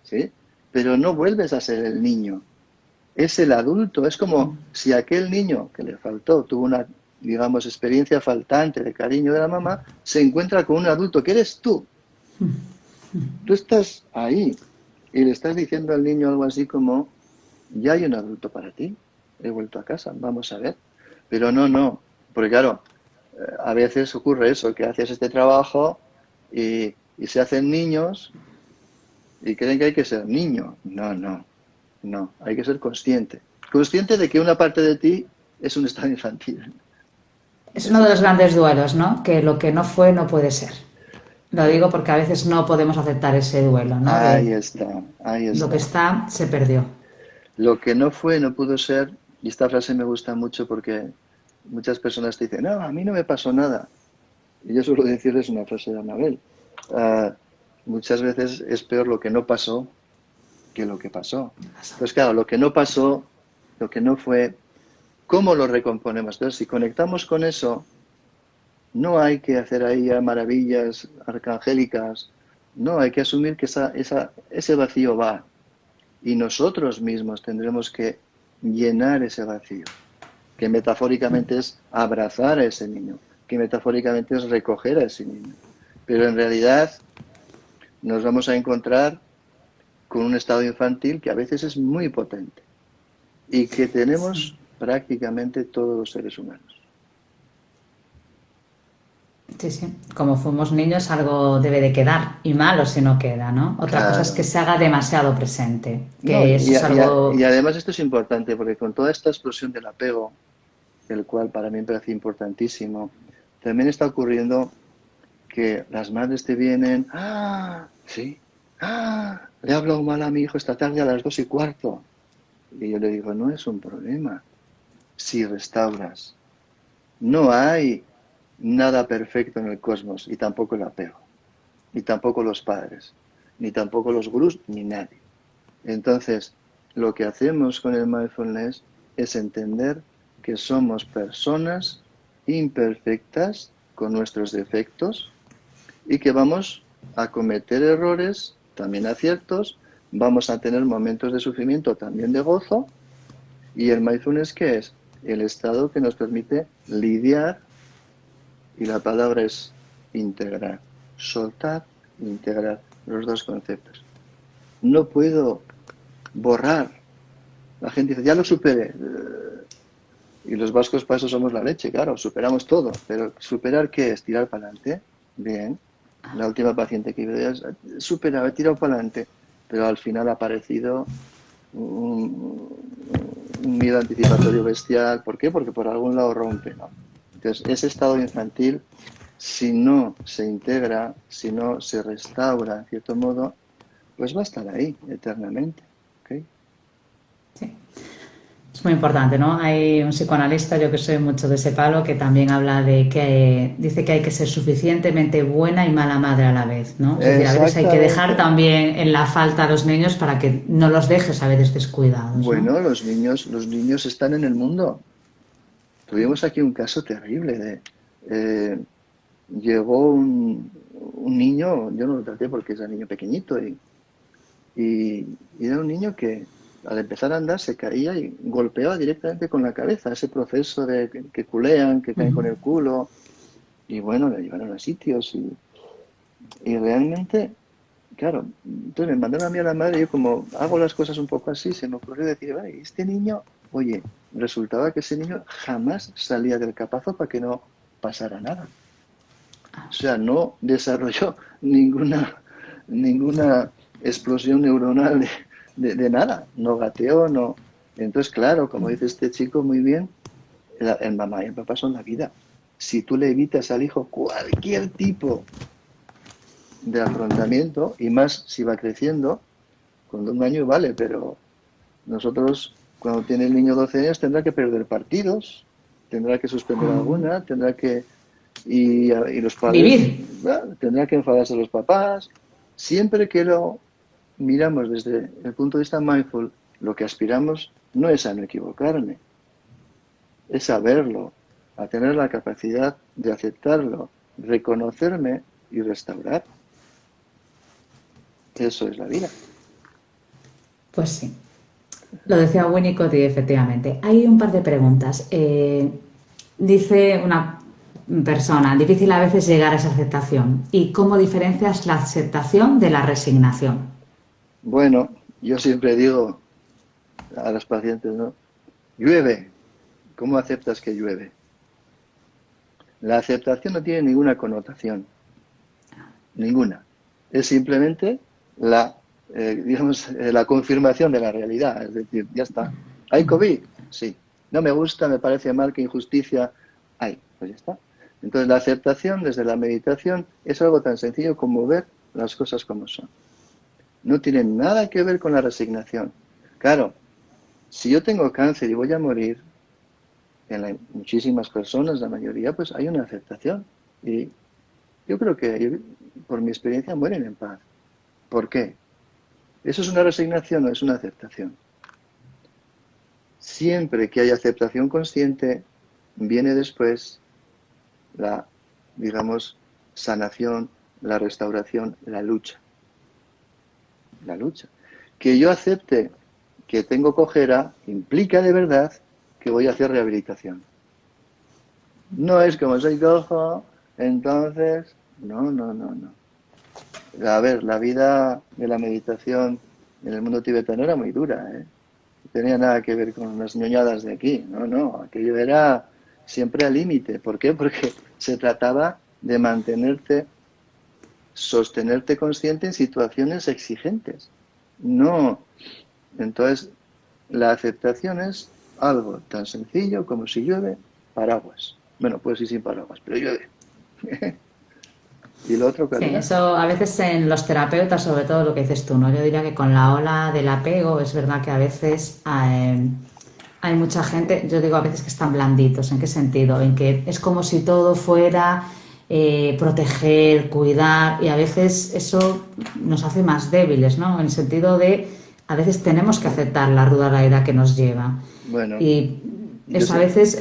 ¿sí? Pero no vuelves a ser el niño. Es el adulto. Es como si aquel niño que le faltó, tuvo una, digamos, experiencia faltante de cariño de la mamá, se encuentra con un adulto que eres tú. Tú estás ahí y le estás diciendo al niño algo así como, ya hay un adulto para ti, he vuelto a casa, vamos a ver. Pero no, no, porque claro, a veces ocurre eso, que haces este trabajo y se hacen niños y creen que hay que ser niño. No, no, no, hay que ser consciente. Consciente de que una parte de ti es un estado infantil. Es uno Eso de es los así. grandes duelos, ¿no? Que lo que no fue no puede ser. Lo digo porque a veces no podemos aceptar ese duelo, ¿no? Ahí De está, ahí lo que está. está, se perdió. Lo que no fue no pudo ser, y esta frase me gusta mucho porque muchas personas te dicen, no, a mí no me pasó nada. Y yo suelo decirles una frase de Anabel. Uh, muchas veces es peor lo que no pasó que lo que pasó. Entonces, claro, lo que no pasó, lo que no fue, ¿Cómo lo recomponemos? Entonces, si conectamos con eso, no hay que hacer ahí ya maravillas arcangélicas. No, hay que asumir que ese vacío va. Y nosotros mismos tendremos que llenar ese vacío, que metafóricamente es abrazar a ese niño, que metafóricamente es recoger a ese niño. Pero en realidad nos vamos a encontrar con un estado infantil que a veces es muy potente y que tenemos prácticamente todos los seres humanos. Sí, sí. Como fuimos niños, algo debe de quedar, y malo si no queda, ¿no? Otra cosa es que Claro. se haga demasiado presente, No, que eso es y algo... además esto es importante porque con toda esta explosión del apego, el cual para mí me parece importantísimo, también está ocurriendo que las madres te vienen, sí, le he hablado mal a mi hijo esta tarde a las 2:15. Y yo le digo, no es un problema si restauras. No hay nada perfecto en el cosmos, y tampoco el apego, ni tampoco los padres, ni tampoco los gurús, ni nadie. Entonces, lo que hacemos con el mindfulness es entender que somos personas imperfectas con nuestros defectos y que vamos a cometer errores, también aciertos, vamos a tener momentos de sufrimiento, también de gozo. ¿Y el mindfulness qué es? El estado que nos permite lidiar, y la palabra es integrar, soltar, integrar los dos conceptos. No puedo borrar. La gente dice, ya lo superé. Y los vascos para eso somos la leche, claro, superamos todo. Pero ¿superar qué es? ¿Tirar para adelante? Bien. La última paciente que veo es, superaba, he tirado para adelante. Pero al final ha aparecido un miedo anticipatorio bestial. ¿Por qué? Porque por algún lado rompe, ¿no? Entonces, ese estado infantil, si no se integra, si no se restaura, en cierto modo, pues va a estar ahí eternamente. ¿Okay? Sí. Es muy importante, ¿no? Hay un psicoanalista, yo que soy mucho de ese palo, que también habla de que dice que hay que ser suficientemente buena y mala madre a la vez, ¿no? Es decir, a veces hay que dejar Exactamente. también en la falta a los niños para que no los dejes a veces descuidados, ¿no? Bueno, los niños están en el mundo. Tuvimos aquí un caso terrible de llegó un niño, yo no lo traté porque es un niño pequeñito y era un niño que al empezar a andar se caía y golpeaba directamente con la cabeza, ese proceso de que culean, que caen con el culo, y bueno, le llevaron a sitios y realmente, claro, entonces me mandaron a mí a la madre y yo como hago las cosas un poco así, se me ocurrió decir, vale, este niño, oye, resultaba que ese niño jamás salía del capazo para que no pasara nada. O sea, no desarrolló ninguna explosión neuronal de nada, no gateó, no. Entonces, claro, como dice este chico muy bien, el mamá y el papá son la vida. Si tú le evitas al hijo cualquier tipo de afrontamiento, y más si va creciendo, con 1 año vale, pero nosotros, cuando tiene el niño 12 años, tendrá que perder partidos, tendrá que suspender alguna, tendrá que... Y los padres, Vivir. tendrán que enfadarse los papás. Siempre que lo miramos desde el punto de vista mindful, lo que aspiramos no es a no equivocarme, es a verlo, a tener la capacidad de aceptarlo, reconocerme y restaurar. Eso es la vida. Pues sí. Lo decía Winnicott y efectivamente. Hay un par de preguntas. Dice una persona, difícil a veces llegar a esa aceptación. ¿Y cómo diferencias la aceptación de la resignación? Bueno, yo siempre digo a los pacientes, ¿no? Llueve. ¿Cómo aceptas que llueve? La aceptación no tiene ninguna connotación, ninguna. Es simplemente la confirmación de la realidad. Es decir, ya está. ¿Hay COVID? Sí. No me gusta, me parece mal, que injusticia hay. Pues ya está. Entonces, la aceptación desde la meditación es algo tan sencillo como ver las cosas como son. No tiene nada que ver con la resignación. Claro, si yo tengo cáncer y voy a morir, muchísimas personas, la mayoría, pues hay una aceptación. Y yo creo que, por mi experiencia, mueren en paz. ¿Por qué? ¿Eso es una resignación o es una aceptación? siempre que hay aceptación consciente, viene después la, digamos, sanación, la restauración, la lucha. La lucha. Que yo acepte que tengo cojera implica de verdad que voy a hacer rehabilitación. No es como soy cojo, entonces... No, no, no, no. A ver, la vida de la meditación en el mundo tibetano era muy dura, ¿eh? No tenía nada que ver con las ñoñadas de aquí. No, no, aquello era siempre al límite. ¿Por qué? Porque se trataba de mantenerte, sostenerte consciente en situaciones exigentes. No. Entonces, la aceptación es algo tan sencillo como si llueve, paraguas. Bueno, pues ir sin paraguas, pero llueve. ¿Y lo otro cuál Sí, era? eso a veces en los terapeutas, sobre todo lo que dices tú, ¿no? Yo diría que con la ola del apego es verdad que a veces hay mucha gente, yo digo a veces que están blanditos. ¿En qué sentido? En que es como si todo fuera proteger, cuidar, y a veces eso nos hace más débiles, ¿no? En el sentido de a veces tenemos que aceptar la ruda realidad que nos lleva. Bueno, Y yo eso a sé. veces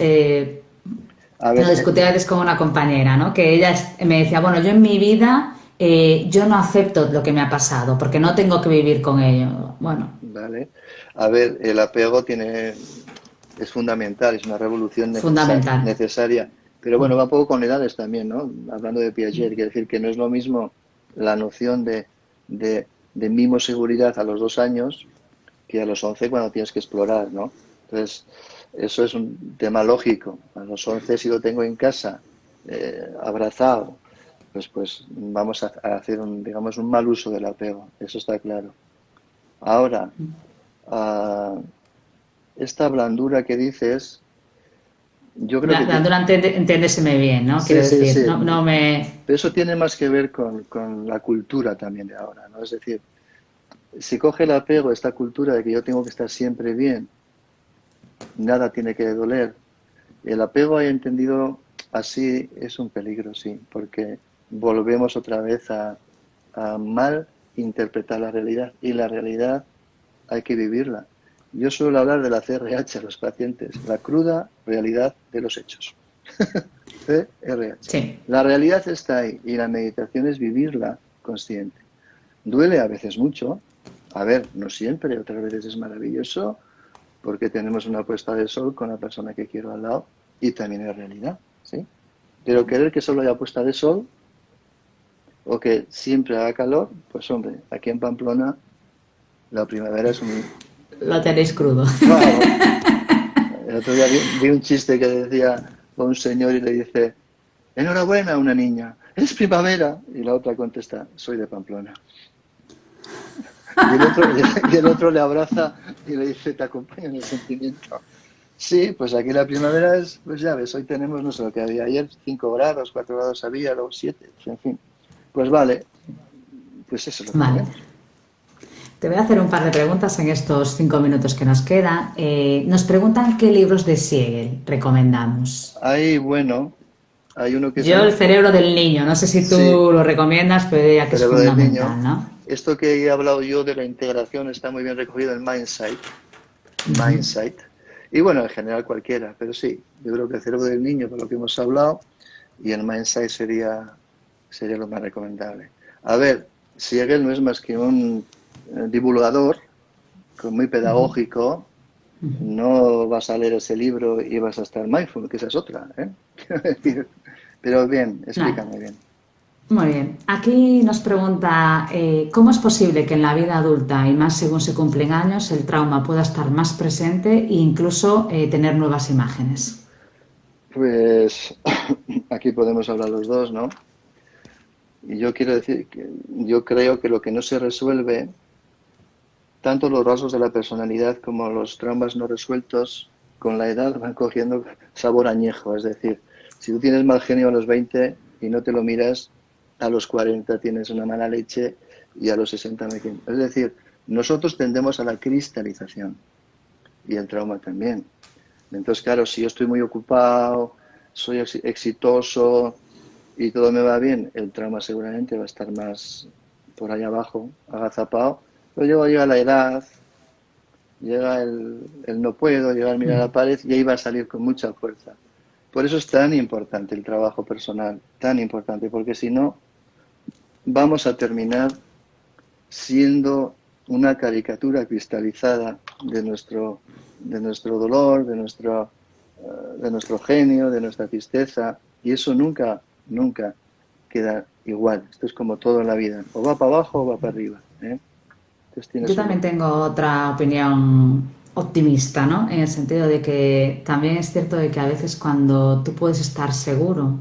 A lo ver, discutía antes con una compañera, ¿no? Que ella me decía, bueno, yo en mi vida yo no acepto lo que me ha pasado porque no tengo que vivir con ello. Bueno, vale. A ver, el apego es fundamental, es una revolución fundamental. necesaria. Pero bueno, va un poco con edades también, ¿no? Hablando de Piaget, quiere decir que no es lo mismo la noción de, de mimo seguridad a los 2 años que a los 11 cuando tienes que explorar, ¿no? Entonces, eso es un tema lógico. A los 11 si lo tengo en casa, abrazado, pues vamos a hacer digamos, un mal uso del apego. Eso está claro. Ahora, ah, esta blandura que dices, yo creo que... Durante, entiéndeseme bien, ¿no? Sí, Quiero sí, decir, sí. no, no me... Pero eso tiene más que ver con la cultura también de ahora, ¿no? Es decir, si coge el apego, esta cultura de que yo tengo que estar siempre bien, nada tiene que doler, el apego, he entendido así, es un peligro, sí, porque volvemos otra vez a mal interpretar la realidad, y la realidad hay que vivirla. Yo suelo hablar de la CRH a los pacientes, la cruda realidad de los hechos. CRH. Sí, La realidad está ahí y la meditación es vivirla consciente. Duele a veces mucho, a ver, no siempre, otras veces es maravilloso porque tenemos una puesta de sol con la persona que quiero al lado y también es realidad, ¿sí? Pero querer que solo haya puesta de sol o que siempre haga calor, pues hombre, aquí en Pamplona la primavera es un... lo tenéis crudo. Claro, el otro día vi un chiste que decía a un señor y le dice, enhorabuena a una niña, es primavera. Y la otra contesta, soy de Pamplona. Y el otro le abraza y le dice, te acompaña en el sentimiento. Sí, pues aquí la primavera es, pues ya ves, hoy tenemos, no sé lo que había ayer, 5 grados, 4 grados había, luego 7, en fin. Pues vale, pues eso es lo que Vale. tenemos. Te voy a hacer un par de preguntas en estos 5 minutos que nos quedan. Nos preguntan qué libros de Siegel recomendamos. Ahí, bueno, hay uno que se Yo, El llama, cerebro del niño, no sé si sí, tú lo recomiendas, pero el diría que es cerebro del niño. fundamental, ¿no? Esto que he hablado yo de la integración está muy bien recogido en Mindsight. Mindsight. Y bueno, en general cualquiera, pero sí, yo creo que el cerebro del niño, por lo que hemos hablado, y el Mindsight sería lo más recomendable. A ver, Siegel no es más que un divulgador muy pedagógico. No vas a leer ese libro y vas a estar mindful, que esa es otra, ¿eh? Pero bien, Vale. explícame bien. Muy bien. Aquí nos pregunta, ¿cómo es posible que en la vida adulta y más según se cumplen años el trauma pueda estar más presente e incluso tener nuevas imágenes? Pues aquí podemos hablar los dos, ¿no? Y yo quiero decir que yo creo que lo que no se resuelve, tanto los rasgos de la personalidad como los traumas no resueltos, con la edad van cogiendo sabor añejo. Es decir, si tú tienes mal genio a los 20 y no te lo miras, a los 40 tienes una mala leche y a los 60 me quedo. Es decir, nosotros tendemos a la cristalización y el trauma también. Entonces, claro, si yo estoy muy ocupado, soy exitoso y todo me va bien, el trauma seguramente va a estar más por ahí abajo, agazapado. Pero luego llega la edad, llega el no puedo, llega el mirar a la pared y ahí va a salir con mucha fuerza. Por eso es tan importante el trabajo personal, tan importante, porque si no, vamos a terminar siendo una caricatura cristalizada de nuestro dolor, de nuestro genio, de nuestra tristeza, y eso nunca, nunca queda igual. Esto es como todo en la vida, o va para abajo o va para arriba, ¿eh? Entonces Yo tienes también tengo otra opinión optimista, ¿no? En el sentido de que también es cierto de que a veces cuando tú puedes estar seguro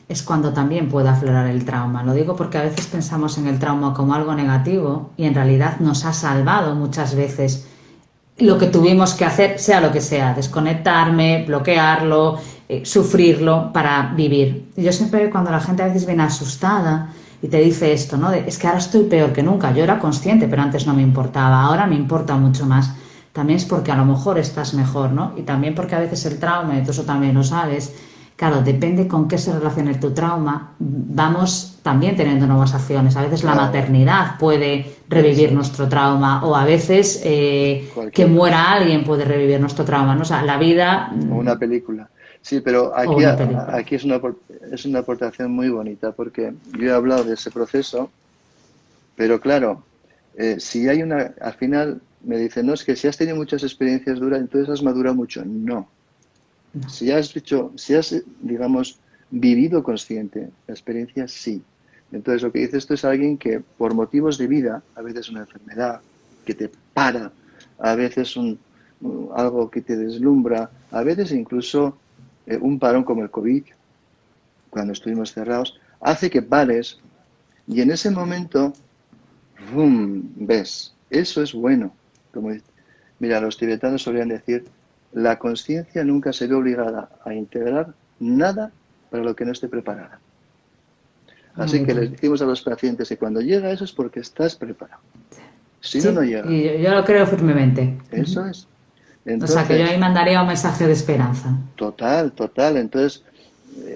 es cuando también puede aflorar el trauma. Lo digo porque a veces pensamos en el trauma como algo negativo y en realidad nos ha salvado muchas veces lo que tuvimos que hacer, sea lo que sea, desconectarme, bloquearlo, sufrirlo para vivir. Y yo siempre cuando la gente a veces viene asustada y te dice esto, ¿no? Es que ahora estoy peor que nunca. Yo era consciente, pero antes no me importaba. Ahora me importa mucho más. También es porque a lo mejor estás mejor, ¿no? Y también porque a veces el trauma, y tú eso también lo sabes, claro, depende con qué se relacione tu trauma, vamos también teniendo nuevas acciones. A veces la claro, maternidad puede eso revivir es, nuestro trauma o a veces que cualquier cosa. muera alguien puede revivir nuestro trauma, ¿no? O sea, la vida O una película. Sí, pero o aquí, una película. aquí es una aportación muy bonita porque yo he hablado de ese proceso, pero claro, si hay una, al final me dicen, no, es que si has tenido muchas experiencias duras, entonces has madurado mucho. No. No. Si has, digamos, vivido consciente la experiencia, sí. Entonces lo que dice esto es alguien que por motivos de vida, a veces una enfermedad que te para, a veces algo que te deslumbra, a veces incluso un parón como el COVID, cuando estuvimos cerrados, hace que pares y en ese momento, ¡bum!, ves. Eso es bueno. Como, mira, los tibetanos solían decir, la conciencia nunca se ve obligada a integrar nada para lo que no esté preparada. Muy Así que bonito. les decimos a los pacientes que cuando llega eso es porque estás preparado. Si no, no Sí, llega. y yo lo creo firmemente. Eso es. O sea, que yo ahí Entonces, mandaría un mensaje de esperanza. total, total. Entonces,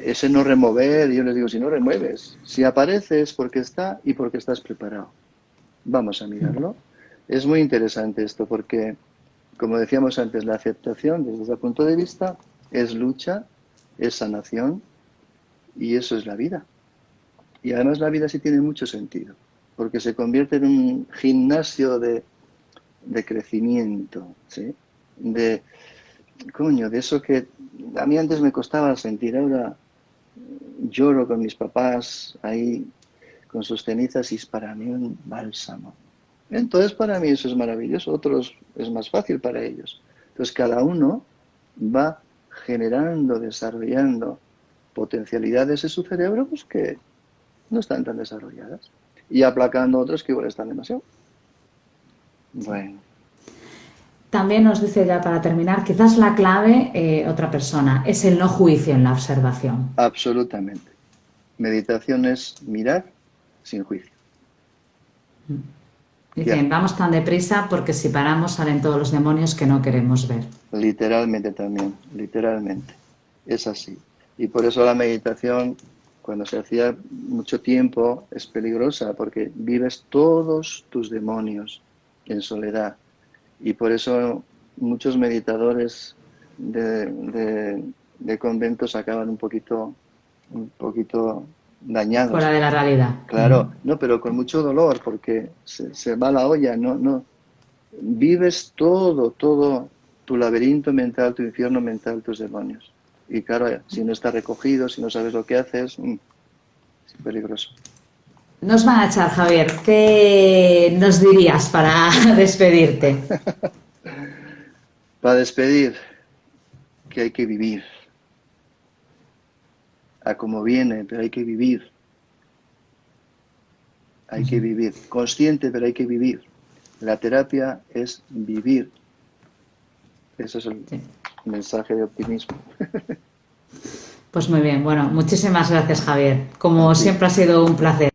ese no remover, yo les digo, si no remueves, si aparece es porque está y porque estás preparado. Vamos a mirarlo. Es muy interesante esto porque, como decíamos antes, la aceptación desde ese punto de vista es lucha, es sanación y eso es la vida. Y además la vida sí tiene mucho sentido porque se convierte en un gimnasio de crecimiento, ¿sí? De, coño, de eso que a mí antes me costaba sentir, ahora lloro con mis papás ahí con sus cenizas y es para mí un bálsamo. Entonces para mí eso es maravilloso, otros es más fácil para ellos. Entonces cada uno va generando, desarrollando potencialidades en su cerebro pues, que no están tan desarrolladas y aplacando otros que igual están demasiado. Bueno, También nos dice ya para terminar, quizás la clave, otra persona, es el no juicio en la observación. absolutamente. Meditación es mirar sin juicio. Ya, Dicen, vamos tan deprisa porque si paramos salen todos los demonios que no queremos ver. literalmente también, literalmente. Es así. Y por eso la meditación, cuando se hacía mucho tiempo, es peligrosa, porque vives todos tus demonios en soledad. Y por eso muchos meditadores de conventos acaban un poquito Fuera dañados. de la realidad. Claro, no, pero con mucho dolor, porque se va la olla, no, no. Vives todo tu laberinto mental, tu infierno mental, tus demonios. Y claro, si no está recogido, si no sabes lo que haces, es peligroso. Nos van a echar, Javier. ¿Qué nos dirías para despedirte? Para despedir, que hay que vivir, a como viene, pero hay que vivir. Hay que vivir. Consciente, pero hay que vivir. La terapia es vivir. Ese es el Sí. mensaje de optimismo. Pues muy bien. Bueno, muchísimas gracias, Javier. A Como ti. siempre ha sido un placer.